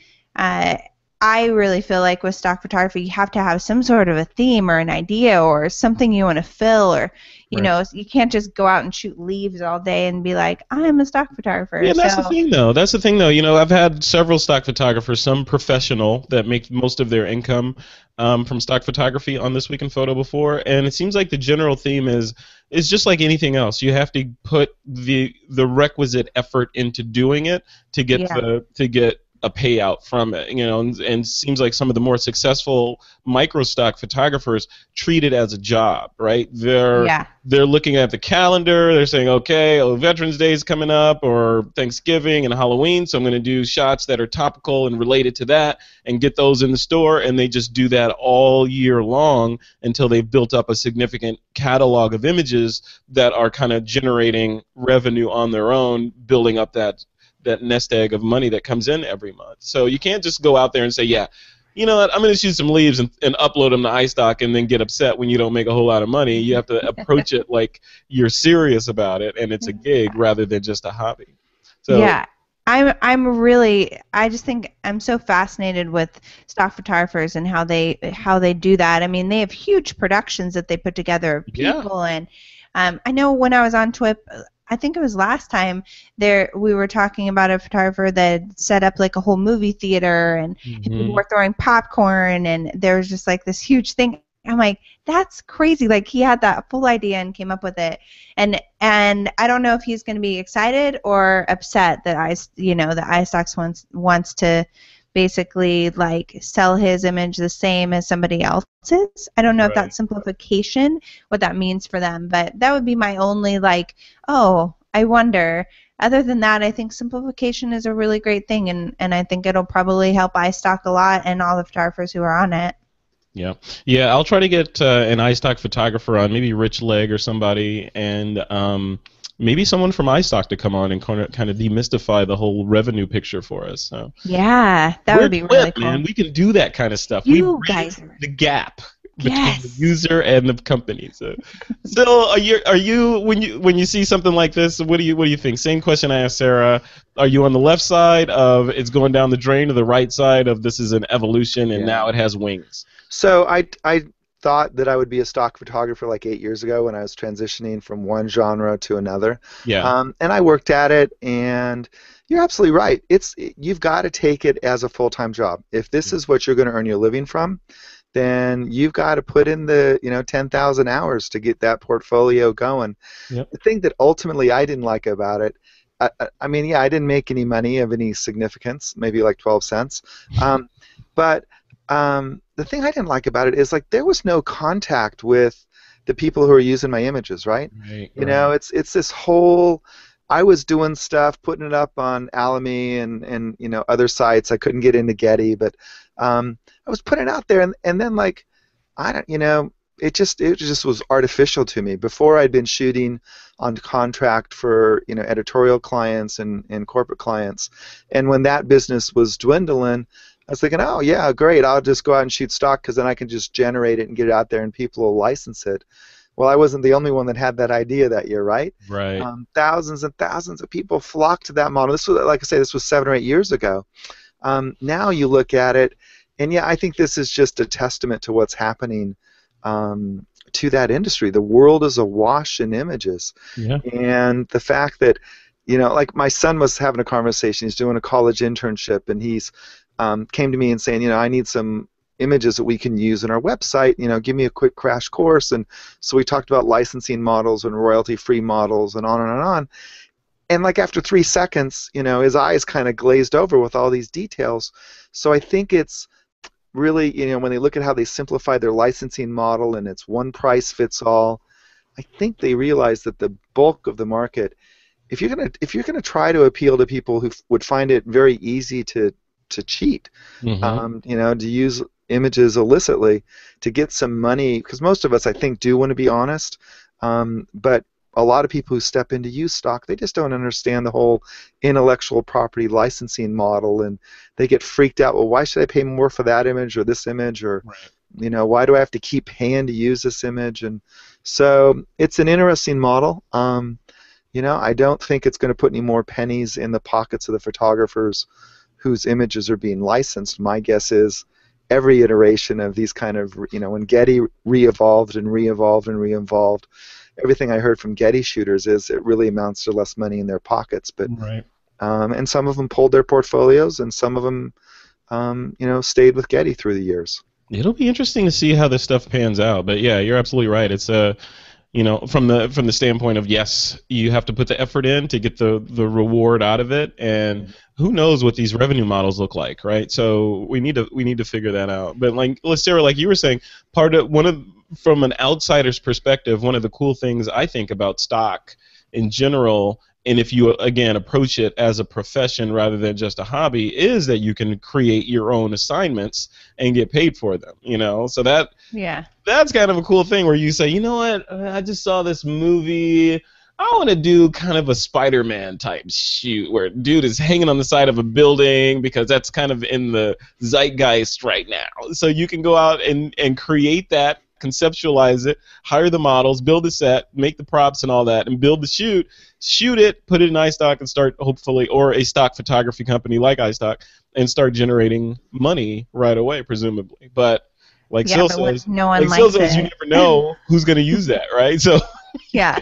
Speaker 2: I really feel like with stock photography, you have to have some sort of a theme or an idea or something you want to fill, or you can't just go out and shoot leaves all day and be like, I'm a stock photographer.
Speaker 1: Yeah, that's the thing, though. That's the thing, though. I've had several stock photographers, some professional that make most of their income from stock photography on This Week in Photo before, and it seems like the general theme is just like anything else. You have to put the requisite effort into doing it to get a payout from it, and seems like some of the more successful micro stock photographers treat it as a job, right? They're looking at the calendar, they're saying, okay, Veterans Day is coming up, or Thanksgiving and Halloween, so I'm going to do shots that are topical and related to that and get those in the store, and they just do that all year long until they've built up a significant catalog of images that are kind of generating revenue on their own, building up that nest egg of money that comes in every month. So you can't just go out there and say, yeah, you know what, I'm going to shoot some leaves and upload them to iStock and then get upset when you don't make a whole lot of money. You have to approach it like you're serious about it and it's a gig rather than just a hobby. So,
Speaker 2: yeah. I just think I'm so fascinated with stock photographers and how they do that. I mean, they have huge productions that they put together of people, and I know when I was on TWiP, I think it was last time we were talking about a photographer that set up like a whole movie theater, and people were throwing popcorn, and there was just like this huge thing. I'm like, that's crazy. Like, he had that full idea and came up with it. And I don't know if he's going to be excited or upset that that iStock wants to basically like sell his image the same as somebody else's. I don't know if that simplification, what that means for them, but that would be my only like, oh, I wonder. Other than that, I think simplification is a really great thing, and I think it'll probably help iStock a lot and all the photographers who are on it.
Speaker 1: Yeah, I'll try to get an iStock photographer on, maybe Rich Legg or somebody, and maybe someone from iStock to come on and kind of demystify the whole revenue picture for us. So
Speaker 2: yeah, that would be really cool.
Speaker 1: Man, we can do that kind of stuff. We bridge the gap between the user and the company. So are you when you see something like this, what do you think? Same question I asked Sarah. Are you on the left side of it's going down the drain, or the right side of this is an evolution and now it has wings?
Speaker 3: So I thought that I would be a stock photographer like 8 years ago when I was transitioning from one genre to another. Yeah. And I worked at it, and you're absolutely right. You've got to take it as a full-time job. If this is what you're going to earn your living from, then you've got to put in the 10,000 hours to get that portfolio going. Yep. The thing that ultimately I didn't like about it, I mean, I didn't make any money of any significance, maybe like 12 cents. But the thing I didn't like about it is like there was no contact with the people who are using my images, right? You know, it's this whole. I was doing stuff, putting it up on Alamy and other sites. I couldn't get into Getty, but I was putting it out there, and then like it just was artificial to me. Before I'd been shooting on contract for editorial clients and corporate clients, and when that business was dwindling, I was thinking, oh yeah, great, I'll just go out and shoot stock because then I can just generate it and get it out there and people will license it. Well, I wasn't the only one that had that idea that year, right?
Speaker 1: Right.
Speaker 3: Thousands and thousands of people flocked to that model. This was, like I say, this was 7 or 8 years ago. Now you look at it, and yeah, I think this is just a testament to what's happening to that industry. The world is awash in images. Yeah. And the fact that, like my son was having a conversation. He's doing a college internship, and he's came to me and saying, I need some images that we can use in our website, give me a quick crash course. And so we talked about licensing models and royalty-free models and on and on. And like after 3 seconds, his eyes kind of glazed over with all these details. So I think it's really, when they look at how they simplify their licensing model and it's one price fits all, I think they realize that the bulk of the market, if you're gonna try to appeal to people who would find it very easy to cheat, to use images illicitly to get some money, because most of us, I think, do want to be honest, but a lot of people who step into use stock, they just don't understand the whole intellectual property licensing model, and they get freaked out. Well, why should I pay more for that image or this image, or why do I have to keep paying to use this image? And so it's an interesting model. I don't think it's going to put any more pennies in the pockets of the photographers whose images are being licensed. My guess is every iteration of these kind of, when Getty re-evolved and re-evolved and re-evolved, everything I heard from Getty shooters is it really amounts to less money in their pockets. But and some of them pulled their portfolios, and some of them, stayed with Getty through the years.
Speaker 1: It'll be interesting to see how this stuff pans out. But yeah, you're absolutely right. It's you know, from the standpoint of, yes, you have to put the effort in to get the reward out of it, and who knows what these revenue models look like, right? So we need to figure that out. But like Sarah, like you were saying, from an outsider's perspective, one of the cool things I think about stock in general, and if you again approach it as a profession rather than just a hobby, is that you can create your own assignments and get paid for them, you know? So that's kind of a cool thing where you say, you know what, I just saw this movie, I want to do kind of a Spider-Man type shoot where dude is hanging on the side of a building because that's kind of in the zeitgeist right now. So you can go out and create that, conceptualize it, hire the models, build the set, make the props and all that, and build the shoot it, put it in iStock, and start hopefully, or a stock photography company like iStock, and start generating money right away, presumably. But like Sil says,
Speaker 2: no one likes it.
Speaker 1: You never know who's going to use that, right? So
Speaker 2: yeah.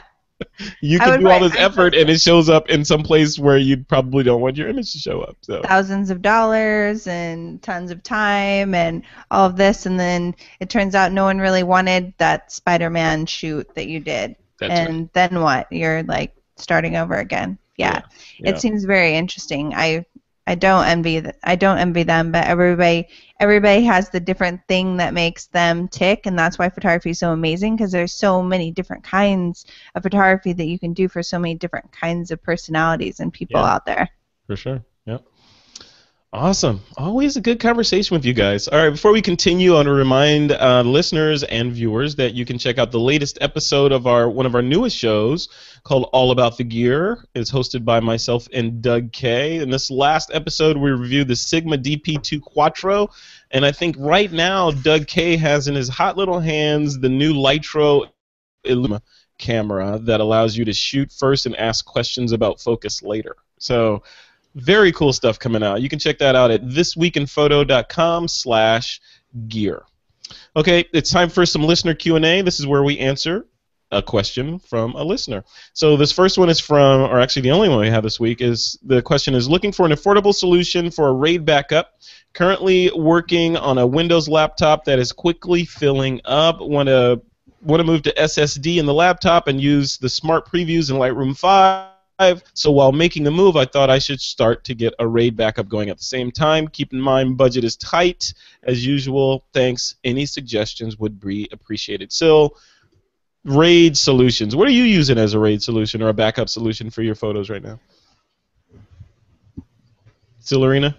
Speaker 1: You can do all this effort, and it shows up in some place where you probably don't want your image to show up. So
Speaker 2: thousands of dollars and tons of time and all of this, and then it turns out no one really wanted that Spider-Man shoot that you did. Then what? You're like starting over again. Yeah. It seems very interesting. I don't envy them, but everybody has the different thing that makes them tick, and that's why photography is so amazing, because there's so many different kinds of photography that you can do for so many different kinds of personalities and people out there.
Speaker 1: For sure. Yep. Awesome. Always a good conversation with you guys. All right, before we continue, I want to remind listeners and viewers that you can check out the latest episode of one of our newest shows called All About the Gear. It's hosted by myself and Doug Kay. In this last episode, we reviewed the Sigma DP2 Quattro, and I think right now Doug Kay has in his hot little hands the new Lytro Illuma camera that allows you to shoot first and ask questions about focus later. So very cool stuff coming out. You can check that out at thisweekinphoto.com/gear. Okay, it's time for some listener Q&A. This is where we answer a question from a listener. So this first one is from, or actually the only one we have this week, is the question is looking for an affordable solution for a RAID backup. Currently working on a Windows laptop that is quickly filling up. Want to move to SSD in the laptop and use the smart previews in Lightroom 5. So while making the move, I thought I should start to get a RAID backup going at the same time. Keep in mind, budget is tight. As usual, thanks. Any suggestions would be appreciated. So, RAID solutions. What are you using as a RAID solution or a backup solution for your photos right now? Silverina?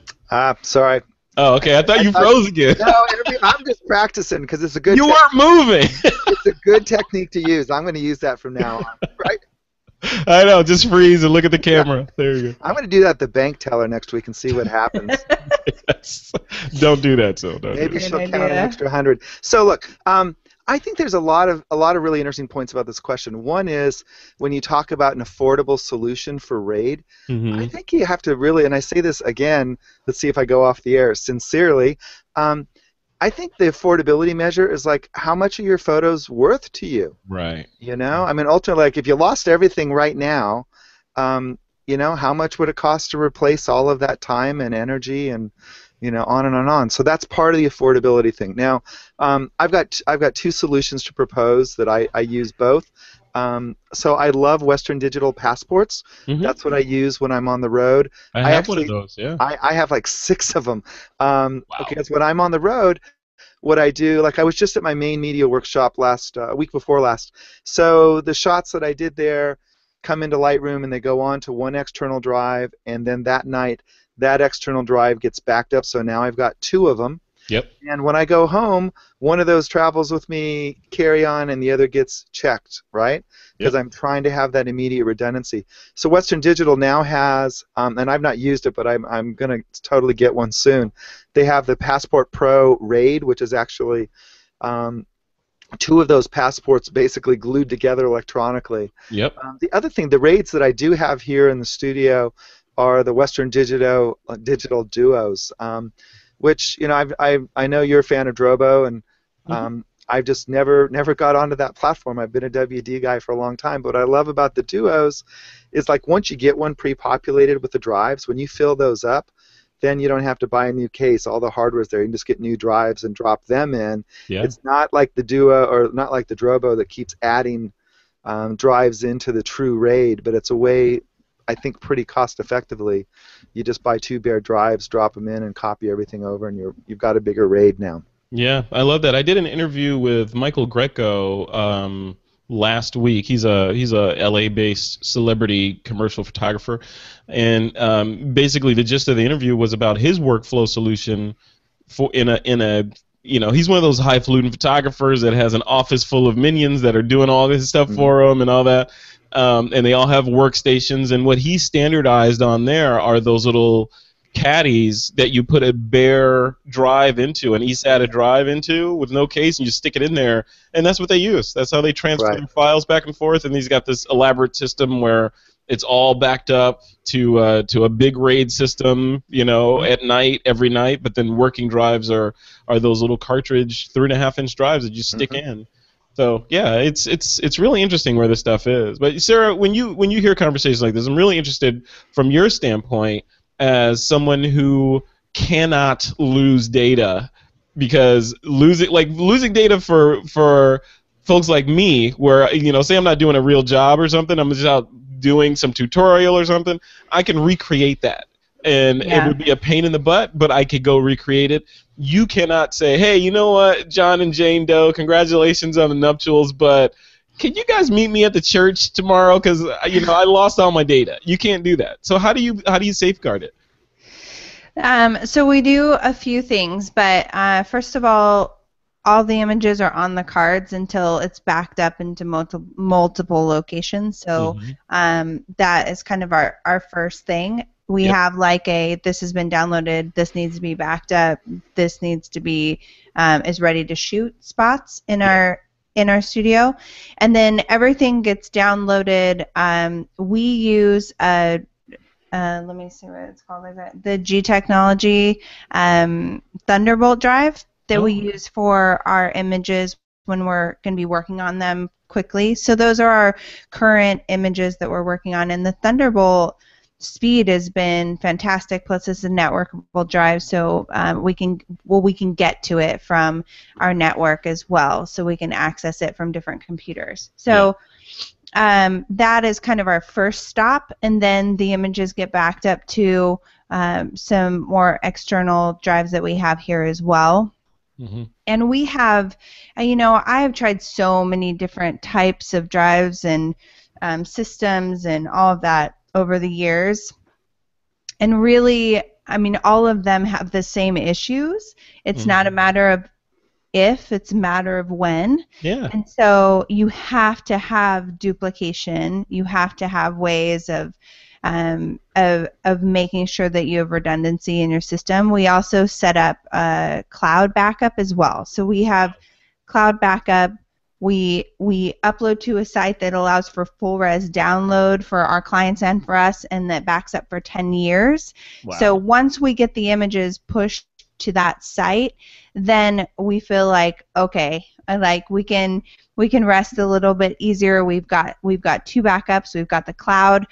Speaker 3: Sorry.
Speaker 1: Oh, okay. I thought you froze again.
Speaker 3: No, I'm just practicing because it's a good.
Speaker 1: You weren't moving.
Speaker 3: It's a good technique to use. I'm going to use that from now on. Right.
Speaker 1: I know, just freeze and look at the camera. There you go.
Speaker 3: I'm going to do that at the bank teller next week and see what happens.
Speaker 1: Yes. Don't do that, so.
Speaker 3: Maybe she'll count an extra 100. So look, I think there's a lot of really interesting points about this question. One is when you talk about an affordable solution for RAID, I think you have to really, and I say this again, let's see if I go off the air, sincerely, I think the affordability measure is like how much are your photos worth to you?
Speaker 1: Right.
Speaker 3: You know, I mean, ultimately, like if you lost everything right now, you know, how much would it cost to replace all of that time and energy and, you know, on and on. So that's part of the affordability thing. Now, I've got two solutions to propose that I use both. So I love Western Digital passports. That's what I use when I'm on the road.
Speaker 1: I have one of those, yeah.
Speaker 3: I have like 6 of them. Because when I'm on the road, what I do, like I was just at my main media workshop week before last. So the shots that I did there come into Lightroom and they go on to one external drive, and then that night that external drive gets backed up. So now I've got 2 of them.
Speaker 1: Yep.
Speaker 3: And when I go home, one of those travels with me carry-on and the other gets checked, right? Because I'm trying to have that immediate redundancy. So Western Digital now has, and I've not used it, but I'm going to totally get one soon. They have the Passport Pro RAID, which is actually 2 of those passports basically glued together electronically.
Speaker 1: Yep.
Speaker 3: The other thing, the RAIDs that I do have here in the studio are the Western Digital Duos. Which, you know, I know you're a fan of Drobo, and I've just never got onto that platform. I've been a WD guy for a long time, but what I love about the Duos is like once you get one pre-populated with the drives, when you fill those up, then you don't have to buy a new case. All the hardware's there. You can just get new drives and drop them in.
Speaker 1: Yeah.
Speaker 3: It's not like the Duo or not like the Drobo that keeps adding drives into the true RAID, but it's a way, I think, pretty cost effectively. You just buy 2 bare drives, drop them in, and copy everything over, and you've got a bigger RAID now.
Speaker 1: Yeah, I love that. I did an interview with Michael Greco last week. He's a LA-based celebrity commercial photographer, and basically the gist of the interview was about his workflow solution for in a he's one of those highfalutin photographers that has an office full of minions that are doing all this stuff for him and all that, and they all have workstations. And what he standardized on there are those little caddies that you put a bare drive into, an eSATA drive into with no case, and you stick it in there, and that's what they use. That's how they transfer their files back and forth. And he's got this elaborate system where it's all backed up to a big RAID system, at night, every night. But then working drives are those little cartridge 3.5-inch drives that you stick in. So yeah, it's really interesting where this stuff is. But Sarah, when you hear conversations like this, I'm really interested from your standpoint as someone who cannot lose data, because losing data for folks like me, where say I'm not doing a real job or something, I'm just out doing some tutorial or something, I can recreate that, and it would be a pain in the butt, but I could go recreate it. You cannot say, hey, you know what, John and Jane Doe, congratulations on the nuptials, but can you guys meet me at the church tomorrow? Because I lost all my data. You can't do that. So how do you safeguard it?
Speaker 2: So we do a few things, but first of all the images are on the cards until it's backed up into multiple locations. So that is kind of our first thing. We have this has been downloaded, this needs to be backed up, this needs to be is ready to shoot spots in our studio, and then everything gets downloaded. We use let me see what it's called, the G Technology Thunderbolt drive that we use for our images when we're going to be working on them quickly. So those are our current images that we're working on, and the Thunderbolt speed has been fantastic. Plus, it's a networkable drive, so we can get to it from our network as well, so we can access it from different computers. So that is kind of our first stop, and then the images get backed up to some more external drives that we have here as well. And we have, I have tried so many different types of drives and systems and all of that over the years, and really, all of them have the same issues. It's not a matter of if, it's a matter of when. And so you have to have duplication. You have to have ways of making sure that you have redundancy in your system. We also set up cloud backup as well. So we have cloud backup. We upload to a site that allows for full res download for our clients and for us, and that backs up for 10 years. So once we get the images pushed to that site, then we feel like, okay, we can rest a little bit easier. We've got 2 backups. We've got the cloud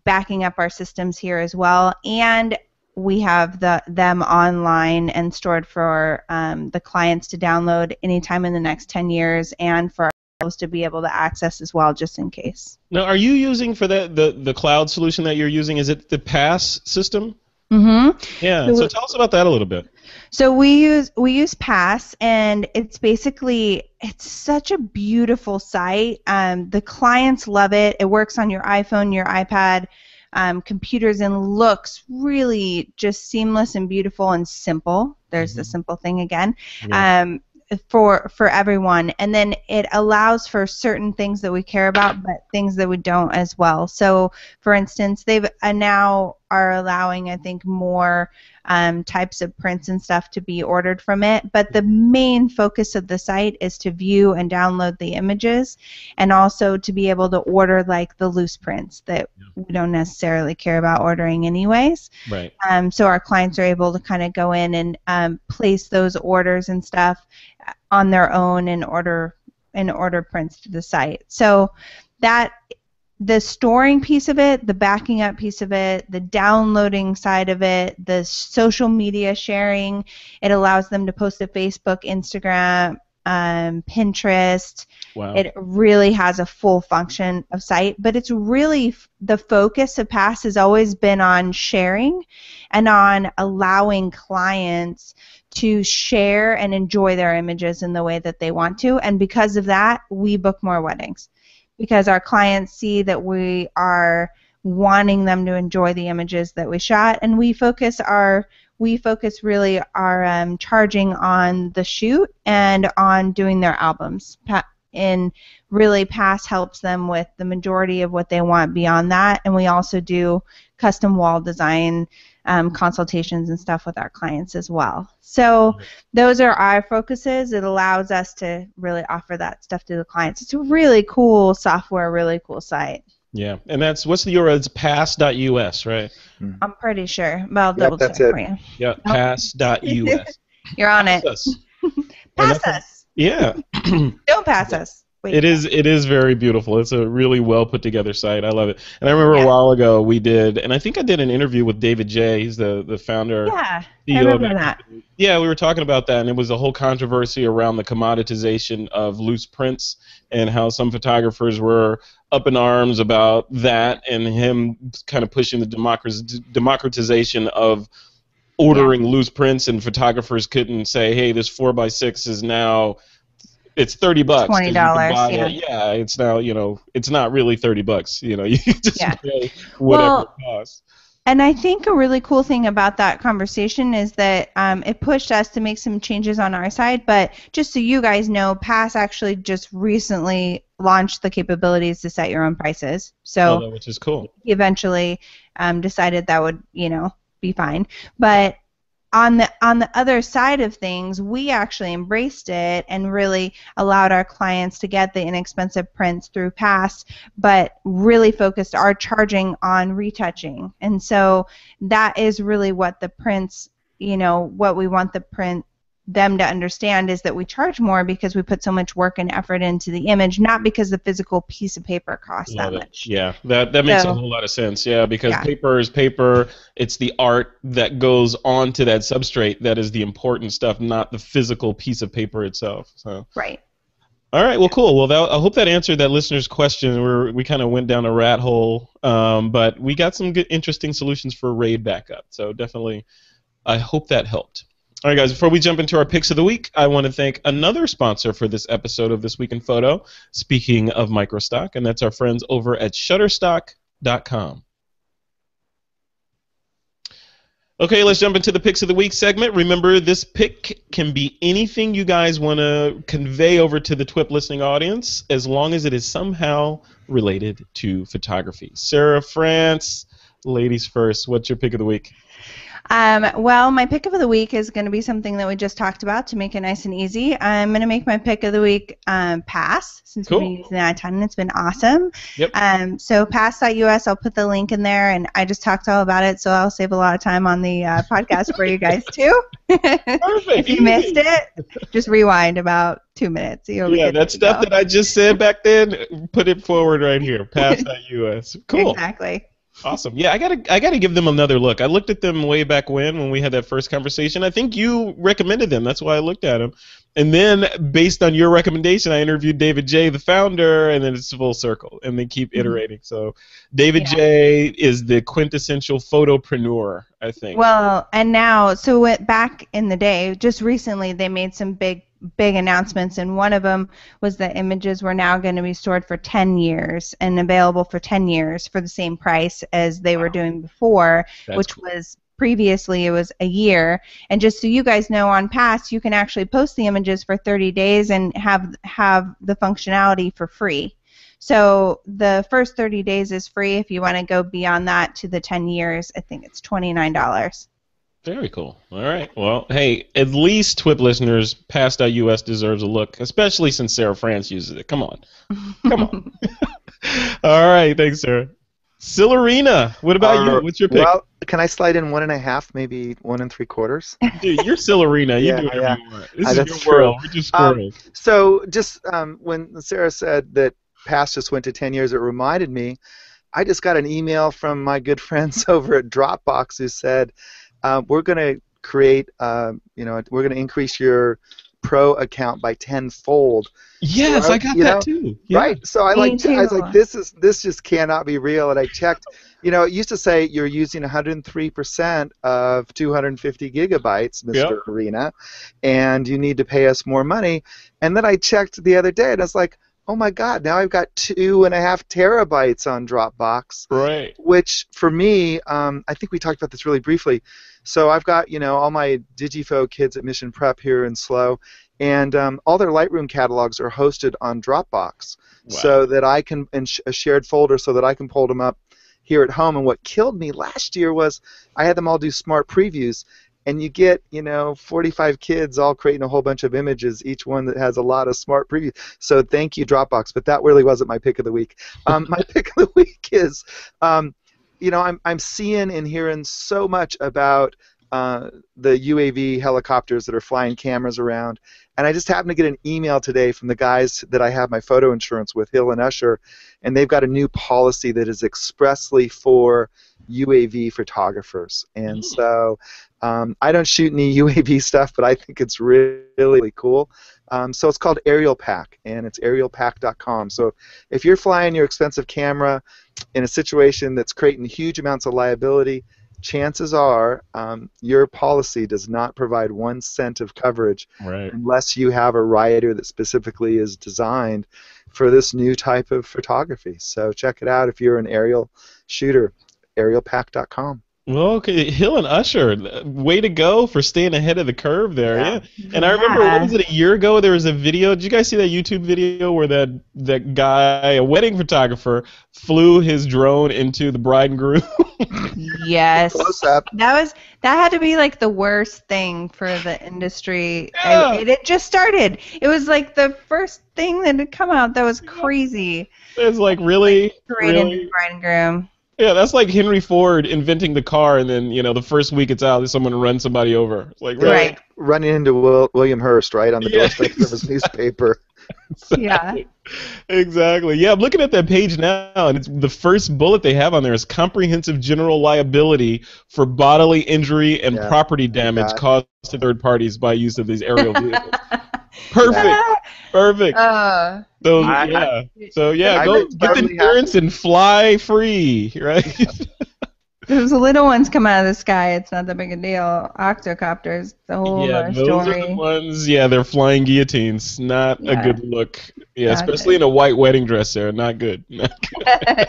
Speaker 2: backing up our systems here as well, and we have them online and stored for the clients to download anytime in the next 10 years, and for ourselves to be able to access as well, just in case.
Speaker 1: Now, are you using for the cloud solution that you're using? Is it the Pass system? Yeah. So tell us about that a little bit.
Speaker 2: So we use Pass, and it's such a beautiful site. The clients love it. It works on your iPhone, your iPad, computers, and looks really just seamless and beautiful and simple. There's the simple thing again. For everyone, and then it allows for certain things that we care about, but things that we don't as well. So, for instance, they've now are allowing, I think, more types of prints and stuff to be ordered from it. But the main focus of the site is to view and download the images, and also to be able to order like the loose prints that we don't necessarily care about ordering anyways.
Speaker 1: Right.
Speaker 2: So our clients are able to kind of go in and place those orders and stuff on their own and order prints to the site. So that the storing piece of it, the backing up piece of it, the downloading side of it, the social media sharing, it allows them to post to Facebook, Instagram, Pinterest.
Speaker 1: Wow.
Speaker 2: It really has a full function of site, but it's really the focus of Pass has always been on sharing and on allowing clients to share and enjoy their images in the way that they want to, and because of that, we book more weddings because our clients see that we are wanting them to enjoy the images that we shot, and we focus really our charging on the shoot and on doing their albums. And really Pass helps them with the majority of what they want beyond that, and we also do custom wall design consultations and stuff with our clients as well. So those are our focuses. It allows us to really offer that stuff to the clients. It's a really cool software, really cool site.
Speaker 1: Yeah, and what's the URL? It's pass.us, right?
Speaker 2: I'm pretty sure. Well, I'll double check for you.
Speaker 1: Yeah, pass.us.
Speaker 2: You're on it.
Speaker 1: Us.
Speaker 2: Pass us.
Speaker 1: Yeah.
Speaker 2: Don't pass us. Wait,
Speaker 1: it is very beautiful. It's a really well put together site. I love it. And I remember a while ago we did, and I think I did an interview with David J. He's the founder.
Speaker 2: Yeah,
Speaker 1: CEO
Speaker 2: I remember that.
Speaker 1: Yeah, we were talking about that, and it was a whole controversy around the commoditization of loose prints and how some photographers were up in arms about that, and him kind of pushing the democratization of ordering loose prints, and photographers couldn't say, hey, this 4x6 is now, it's $30.
Speaker 2: $20, yeah.
Speaker 1: Yeah, it's now, it's not really $30. You just pay whatever it costs.
Speaker 2: And I think a really cool thing about that conversation is that it pushed us to make some changes on our side, but just so you guys know, Pass actually just recently launched the capabilities to set your own prices. So
Speaker 1: which is cool.
Speaker 2: Eventually decided that would, be fine. But on the other side of things, we actually embraced it and really allowed our clients to get the inexpensive prints through Pass, but really focused our charging on retouching. And so that is really what the prints, what we want them to understand is that we charge more because we put so much work and effort into the image, not because the physical piece of paper costs that much.
Speaker 1: Yeah, that makes a whole lot of sense. Yeah, because paper is paper. It's the art that goes onto that substrate that is the important stuff, not the physical piece of paper itself. So.
Speaker 2: Right.
Speaker 1: All right. Well, cool. Well, I hope that answered that listener's question. We kind of went down a rat hole, but we got some good, interesting solutions for RAID backup. So definitely, I hope that helped. All right, guys, before we jump into our picks of the week, I want to thank another sponsor for this episode of This Week in Photo, speaking of microstock, and that's our friends over at Shutterstock.com. Okay, let's jump into the picks of the week segment. Remember, this pick can be anything you guys want to convey over to the TWiP listening audience, as long as it is somehow related to photography. Sarah France, ladies first, what's your pick of the week?
Speaker 2: Well, my pick of the week is going to be something that we just talked about to make it nice and easy. I'm going to make my pick of the week Pass, since we've been using that a ton, and it's been awesome.
Speaker 1: Yep.
Speaker 2: So pass.us, I'll put the link in there, and I just talked all about it, so I'll save a lot of time on the podcast for you guys, too.
Speaker 1: Perfect.
Speaker 2: If you missed it, just rewind about 2 minutes.
Speaker 1: That stuff that I just said back then, put it forward right here, pass.us. Cool.
Speaker 2: Exactly.
Speaker 1: Awesome. Yeah, I gotta give them another look. I looked at them way back when we had that first conversation. I think you recommended them. That's why I looked at them. And then, based on your recommendation, I interviewed David J., the founder, and then it's full circle. And they keep iterating. So David J. is the quintessential photopreneur, I think.
Speaker 2: Well, and now, so back in the day, just recently, they made some big announcements, and one of them was that images were now going to be stored for 10 years and available for 10 years for the same price as they were doing before, which was previously it was a year. And just so you guys know, on Pass, you can actually post the images for 30 days and have the functionality for free. So the first 30 days is free. If you want to go beyond that to the 10 years, I think it's $29.
Speaker 1: Very cool. All right. Well, hey, at least TWiP listeners, Pass.us deserves a look, especially since Sarah France uses it. Come on. Come on. All right. Thanks, Sarah. Sillerina, what about you? What's your pick?
Speaker 3: Well, can I slide in 1.5, maybe 1 3/4?
Speaker 1: Dude, you're Sillerina. You do whatever you want. This is
Speaker 3: that's
Speaker 1: your world. We're just squirrels.
Speaker 3: So just when Sarah said that Pass just went to 10 years, it reminded me, I just got an email from my good friends over at Dropbox who said, we're going to create, we're going to increase your Pro account by tenfold.
Speaker 1: Yes,
Speaker 3: So
Speaker 1: I got that too. Yeah.
Speaker 3: Right. So I was like, this just cannot be real. And I checked. It used to say you're using 103% of 250 gigabytes, Mr.
Speaker 1: Yep.
Speaker 3: Arena, and you need to pay us more money. And then I checked the other day, and I was like, oh my God, now I've got 2.5 terabytes on Dropbox.
Speaker 1: Right.
Speaker 3: Which for me, I think we talked about this really briefly. So I've got all my Digifo kids at Mission Prep here in SLO, and all their Lightroom catalogs are hosted on Dropbox, so that I can in a shared folder, so that I can pull them up here at home. And what killed me last year was I had them all do smart previews, and you get 45 kids all creating a whole bunch of images, each one that has a lot of smart previews. So thank you, Dropbox. But that really wasn't my pick of the week. My pick of the week is, I'm seeing and hearing so much about the UAV helicopters that are flying cameras around. And I just happened to get an email today from the guys that I have my photo insurance with, Hill and Usher, and they've got a new policy that is expressly for UAV photographers. And so I don't shoot any UAV stuff, but I think it's really, really cool. So it's called Aerial Pack, and it's aerialpack.com. So if you're flying your expensive camera in a situation that's creating huge amounts of liability, chances are your policy does not provide 1 cent of coverage unless you have a rider that specifically is designed for this new type of photography. So check it out if you're an aerial shooter, aerialpack.com.
Speaker 1: Well, okay, Hill and Usher, way to go for staying ahead of the curve there. Yeah. And I remember, what was it, a year ago, there was a video. Did you guys see that YouTube video where that guy, a wedding photographer, flew his drone into the bride and groom?
Speaker 2: Yes.
Speaker 3: Close up.
Speaker 2: That had to be like the worst thing for the industry.
Speaker 1: Yeah.
Speaker 2: It just started. It was like the first thing that had come out that was crazy.
Speaker 1: It's like, really?
Speaker 2: Straight into the bride and groom.
Speaker 1: Yeah, that's like Henry Ford inventing the car, and then the first week it's out, someone runs somebody over. It's like, really?
Speaker 2: Right.
Speaker 3: Running into William Hearst, right, on the doorstep of his newspaper.
Speaker 1: Exactly. Exactly. Yeah, I'm looking at that page now, and it's the first bullet they have on there is comprehensive general liability for bodily injury and property damage caused to third parties by use of these aerial vehicles. Perfect. Perfect. Go get the insurance and fly free, right?
Speaker 2: Those little ones come out of the sky. It's not that big a deal. Octocopters, the whole story.
Speaker 1: Those are the ones. Yeah, they're flying guillotines. Not a good look. Yeah, especially in a white wedding dress. There, not good. Not good.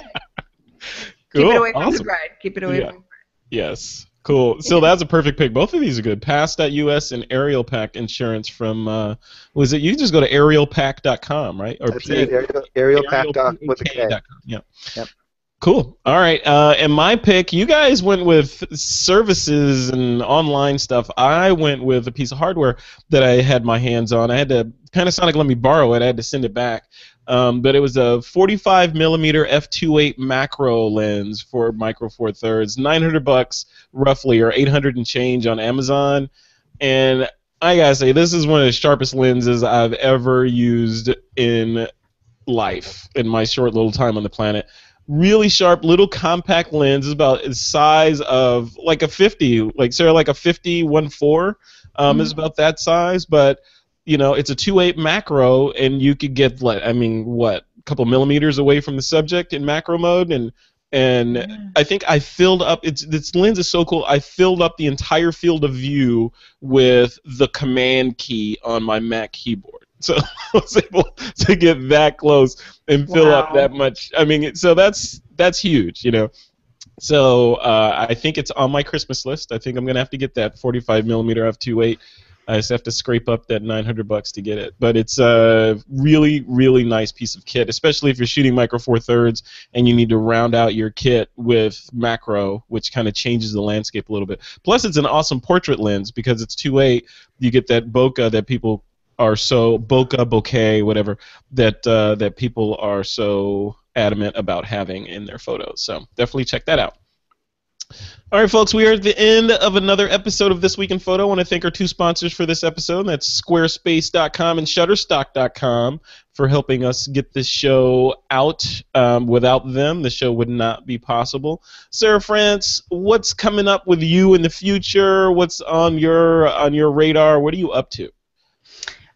Speaker 1: Cool.
Speaker 2: Keep it away from the bride. Keep it away from the bride.
Speaker 1: Yes. Cool. So that's a perfect pick. Both of these are good. Pass.us and Aerial Pack Insurance from, was it? You can just go to aerialpack.com, right? Or
Speaker 3: that's it. Aerialpack with a K.
Speaker 1: Yep. Cool. All right. And my pick, you guys went with services and online stuff. I went with a piece of hardware that I had my hands on. I had to, Panasonic let me borrow it. I had to send it back. But it was a 45 millimeter f2.8 macro lens for Micro Four Thirds, $900 roughly, or 800 and change on Amazon. And I gotta say, this is one of the sharpest lenses I've ever used in life in my short little time on the planet. Really sharp, little compact lens. Is about the size of like a 50, like Sarah, like a 50 1.4 is about that size, but it's a 2.8 macro, and you could get, a couple millimeters away from the subject in macro mode, and I think I filled up. This lens is so cool. I filled up the entire field of view with the command key on my Mac keyboard. So I was able to get that close and fill up that much. So that's huge, So I think it's on my Christmas list. I think I'm gonna have to get that 45 millimeter f2.8. I just have to scrape up that $900 to get it. But it's a really, really nice piece of kit, especially if you're shooting Micro Four Thirds and you need to round out your kit with macro, which kind of changes the landscape a little bit. Plus, it's an awesome portrait lens because it's 2.8. You get that bokeh that people are so bokeh, whatever, that people are so adamant about having in their photos. So definitely check that out. All right, folks, we are at the end of another episode of This Week in Photo. I want to thank our two sponsors for this episode. That's Squarespace.com and Shutterstock.com for helping us get this show out. Without them, the show would not be possible. Sarah France, what's coming up with you in the future? What's on your radar? What are you up to?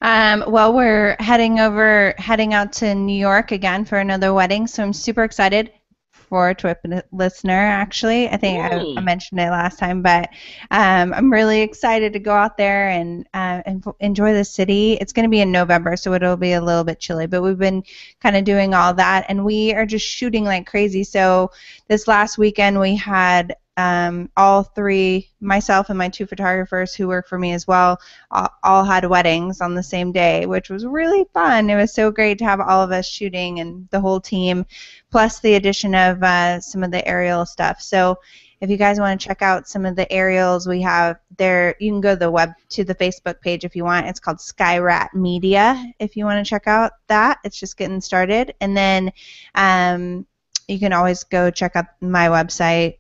Speaker 2: Well, we're heading out to New York again for another wedding, so I'm super excited for a TWiP listener, actually. I think I mentioned it last time, but I'm really excited to go out there and enjoy the city. It's going to be in November, so it'll be a little bit chilly, but we've been kind of doing all that, and we are just shooting like crazy. So this last weekend we had all three, myself and my two photographers who work for me as well, all had weddings on the same day, which was really fun. It was so great to have all of us shooting and the whole team, plus the addition of some of the aerial stuff. So if you guys want to check out some of the aerials we have there, you can go to the Facebook page if you want. It's called Skyrat Media if you want to check out that. It's just getting started. And then you can always go check out my website.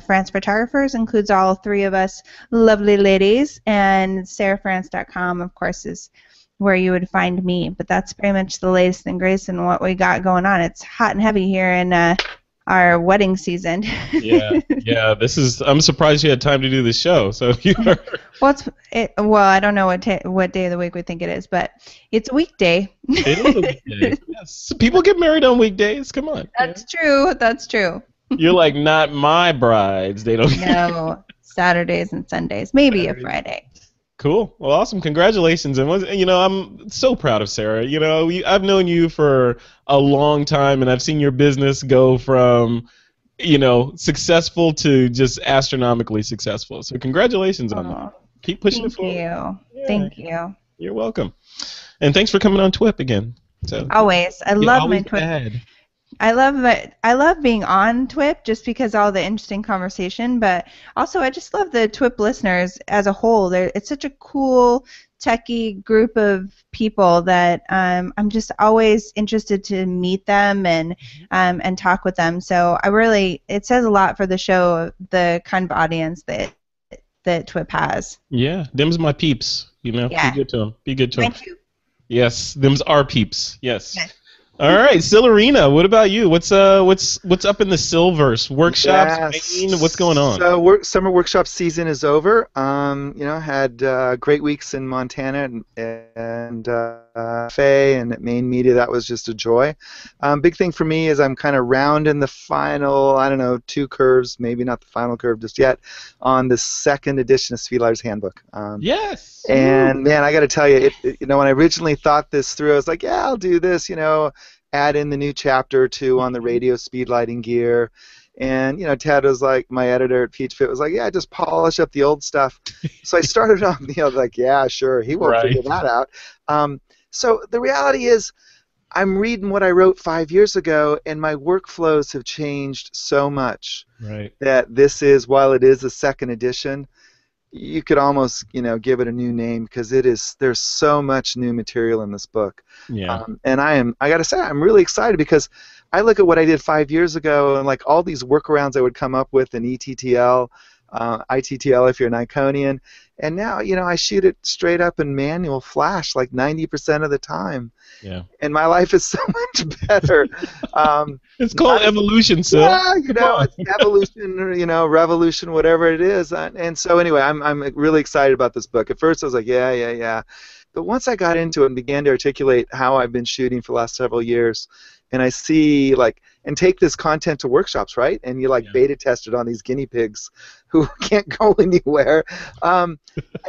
Speaker 2: France Photographers includes all three of us lovely ladies, and sarahfrance.com, of course, is where you would find me. But that's pretty much the latest and greatest in what we got going on. It's hot and heavy here in our wedding season.
Speaker 1: Yeah. I'm surprised you had time to do this show. So you are.
Speaker 2: Well, I don't know what day of the week we think it is, but it's a weekday.
Speaker 1: It is a weekday. Yes. People get married on weekdays. Come on.
Speaker 2: That's true. That's true.
Speaker 1: You're like, not my brides. They don't.
Speaker 2: No, Saturdays and Sundays, maybe a Friday.
Speaker 1: Cool. Well, awesome. Congratulations. And I'm so proud of Sarah. I've known you for a long time, and I've seen your business go from, successful to just astronomically successful. So congratulations on that. Keep pushing it forward.
Speaker 2: Thank you.
Speaker 1: You're welcome. And thanks for coming on TWiP again. So
Speaker 2: always. I love my TWiP. I love being on TWiP just because all the interesting conversation, but also I just love the TWiP listeners as a whole. It's such a cool, techie group of people that I'm just always interested to meet them and talk with them. So it says a lot for the show, the kind of audience that TWiP has.
Speaker 1: Yeah, them's my peeps.
Speaker 2: Yeah.
Speaker 1: Be good to them. Be good to them.
Speaker 2: Thank you.
Speaker 1: Yes, them's our peeps. Yes. All right, Silverina, what about you? What's up in the Silverse? Workshops, Maine, what's going on?
Speaker 3: So summer workshop season is over. Had great weeks in Montana and Faye and at Maine Media. That was just a joy. Big thing for me is I'm kind of rounding the final, 2 curves, maybe not the final curve just yet, on the second edition of Speedlighter's Handbook.
Speaker 1: Yes.
Speaker 3: And man, I got to tell you, when I originally thought this through, I was like, yeah, I'll do this, add in the new chapter or 2 on the radio speed lighting gear. And, Ted was like, my editor at PeachFit was like, yeah, just polish up the old stuff. So I started off, like, yeah, sure, he won't figure that out. So the reality is, I'm reading what I wrote 5 years ago, and my workflows have changed so much that this is, while it is a second edition, you could almost, give it a new name because there's so much new material in this book.
Speaker 1: Yeah.
Speaker 3: And I got to say, I'm really excited because I look at what I did 5 years ago and like all these workarounds I would come up with in ETTL, ITTL if you're an Iconian, and now, I shoot it straight up in manual flash like 90% of the time.
Speaker 1: Yeah.
Speaker 3: And my life is so much better.
Speaker 1: It's called evolution, Sil.
Speaker 3: Yeah, it's evolution, revolution, whatever it is. And so anyway, I'm really excited about this book. At first I was like, yeah. But once I got into it and began to articulate how I've been shooting for the last several years, and I see and take this content to workshops, right? And you beta test it on these guinea pigs who can't go anywhere, and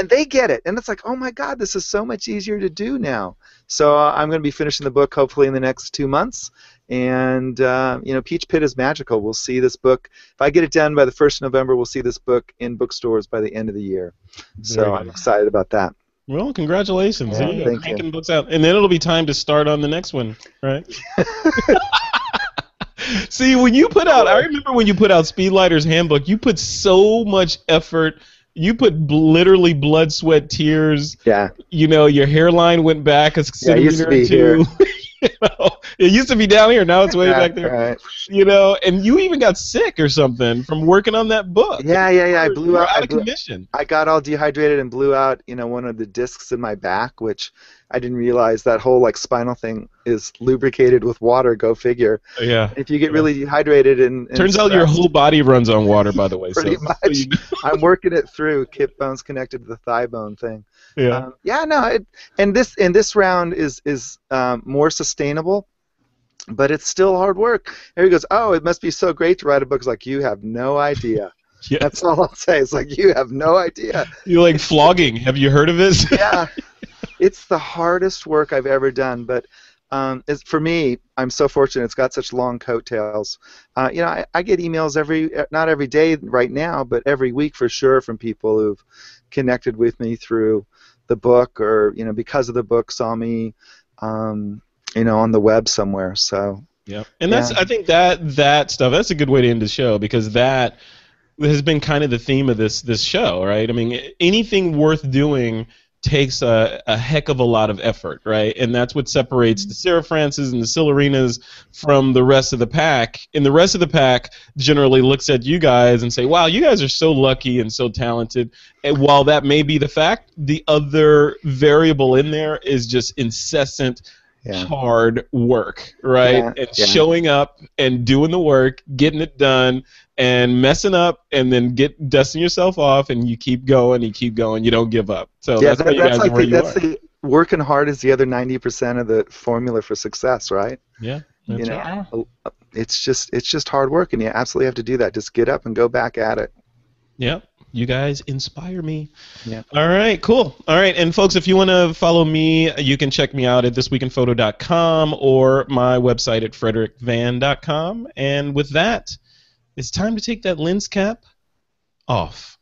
Speaker 3: they get it, and it's like, oh my God, this is so much easier to do now. So I'm going to be finishing the book hopefully in the next 2 months, and Peach Pit is magical. We'll see this book. If I get it done by the 1st of November, we'll see this book in bookstores by the end of the year. So I'm excited about that.
Speaker 1: Well, congratulations.
Speaker 3: Yeah, thank you.
Speaker 1: Books out. And then it'll be time to start on the next one, right? See, when you put out, I remember when you put out Speedlighter's Handbook, you put so much effort. You put literally blood, sweat, tears.
Speaker 3: Yeah.
Speaker 1: Your hairline went back a centimeter
Speaker 3: it used to be
Speaker 1: or two. You know, it used to be down here, now it's way
Speaker 3: Yeah,
Speaker 1: back there.
Speaker 3: right.
Speaker 1: You know, and you even got sick or something from working on that book.
Speaker 3: Yeah. I
Speaker 1: You
Speaker 3: blew
Speaker 1: were
Speaker 3: out.
Speaker 1: out of commission.
Speaker 3: I got all dehydrated and blew out, one of the discs in my back, which I didn't realize that whole like spinal thing is lubricated with water. Go figure.
Speaker 1: Yeah.
Speaker 3: If you get really dehydrated and
Speaker 1: Turns out your
Speaker 3: stressed,
Speaker 1: whole body runs on water, by the way.
Speaker 3: pretty
Speaker 1: So
Speaker 3: much, I'm working it through. Hip bones connected to the thigh bone thing.
Speaker 1: yeah.
Speaker 3: No, and this round is more sustainable. But it's still hard work. Everybody goes, oh, it must be so great to write a book. It's like, you have no idea.
Speaker 1: Yes.
Speaker 3: That's all I'll say. It's like, you have no idea.
Speaker 1: You like flogging. Have you heard of this?
Speaker 3: Yeah. It's the hardest work I've ever done. But for me, I'm so fortunate. It's got such long coattails. I get emails not every day right now, but every week for sure from people who've connected with me through the book or, because of the book, saw me on the web somewhere. So
Speaker 1: yeah, and I think that stuff, that's a good way to end the show, because that has been kind of the theme of this show, right? I mean, anything worth doing takes a heck of a lot of effort, right? And that's what separates the Sarah Francis and the Silarinas from the rest of the pack. And the rest of the pack generally looks at you guys and say, wow, you guys are so lucky and so talented. And while that may be the fact, the other variable in there is just incessant hard work, right? And showing up and doing the work, getting it done, and messing up, and then dusting yourself off, and you keep going, you don't give up. So that's why you guys are where you are.
Speaker 3: Working hard is the other 90% of the formula for success, right?
Speaker 1: Yeah, that's right.
Speaker 3: It's just hard work, and you absolutely have to do that. Just get up and go back at it.
Speaker 1: Yeah. You guys inspire me.
Speaker 3: Yeah.
Speaker 1: All right, cool. All right, and folks, if you want to follow me, you can check me out at thisweekinphoto.com or my website at frederickvan.com. And with that, it's time to take that lens cap off.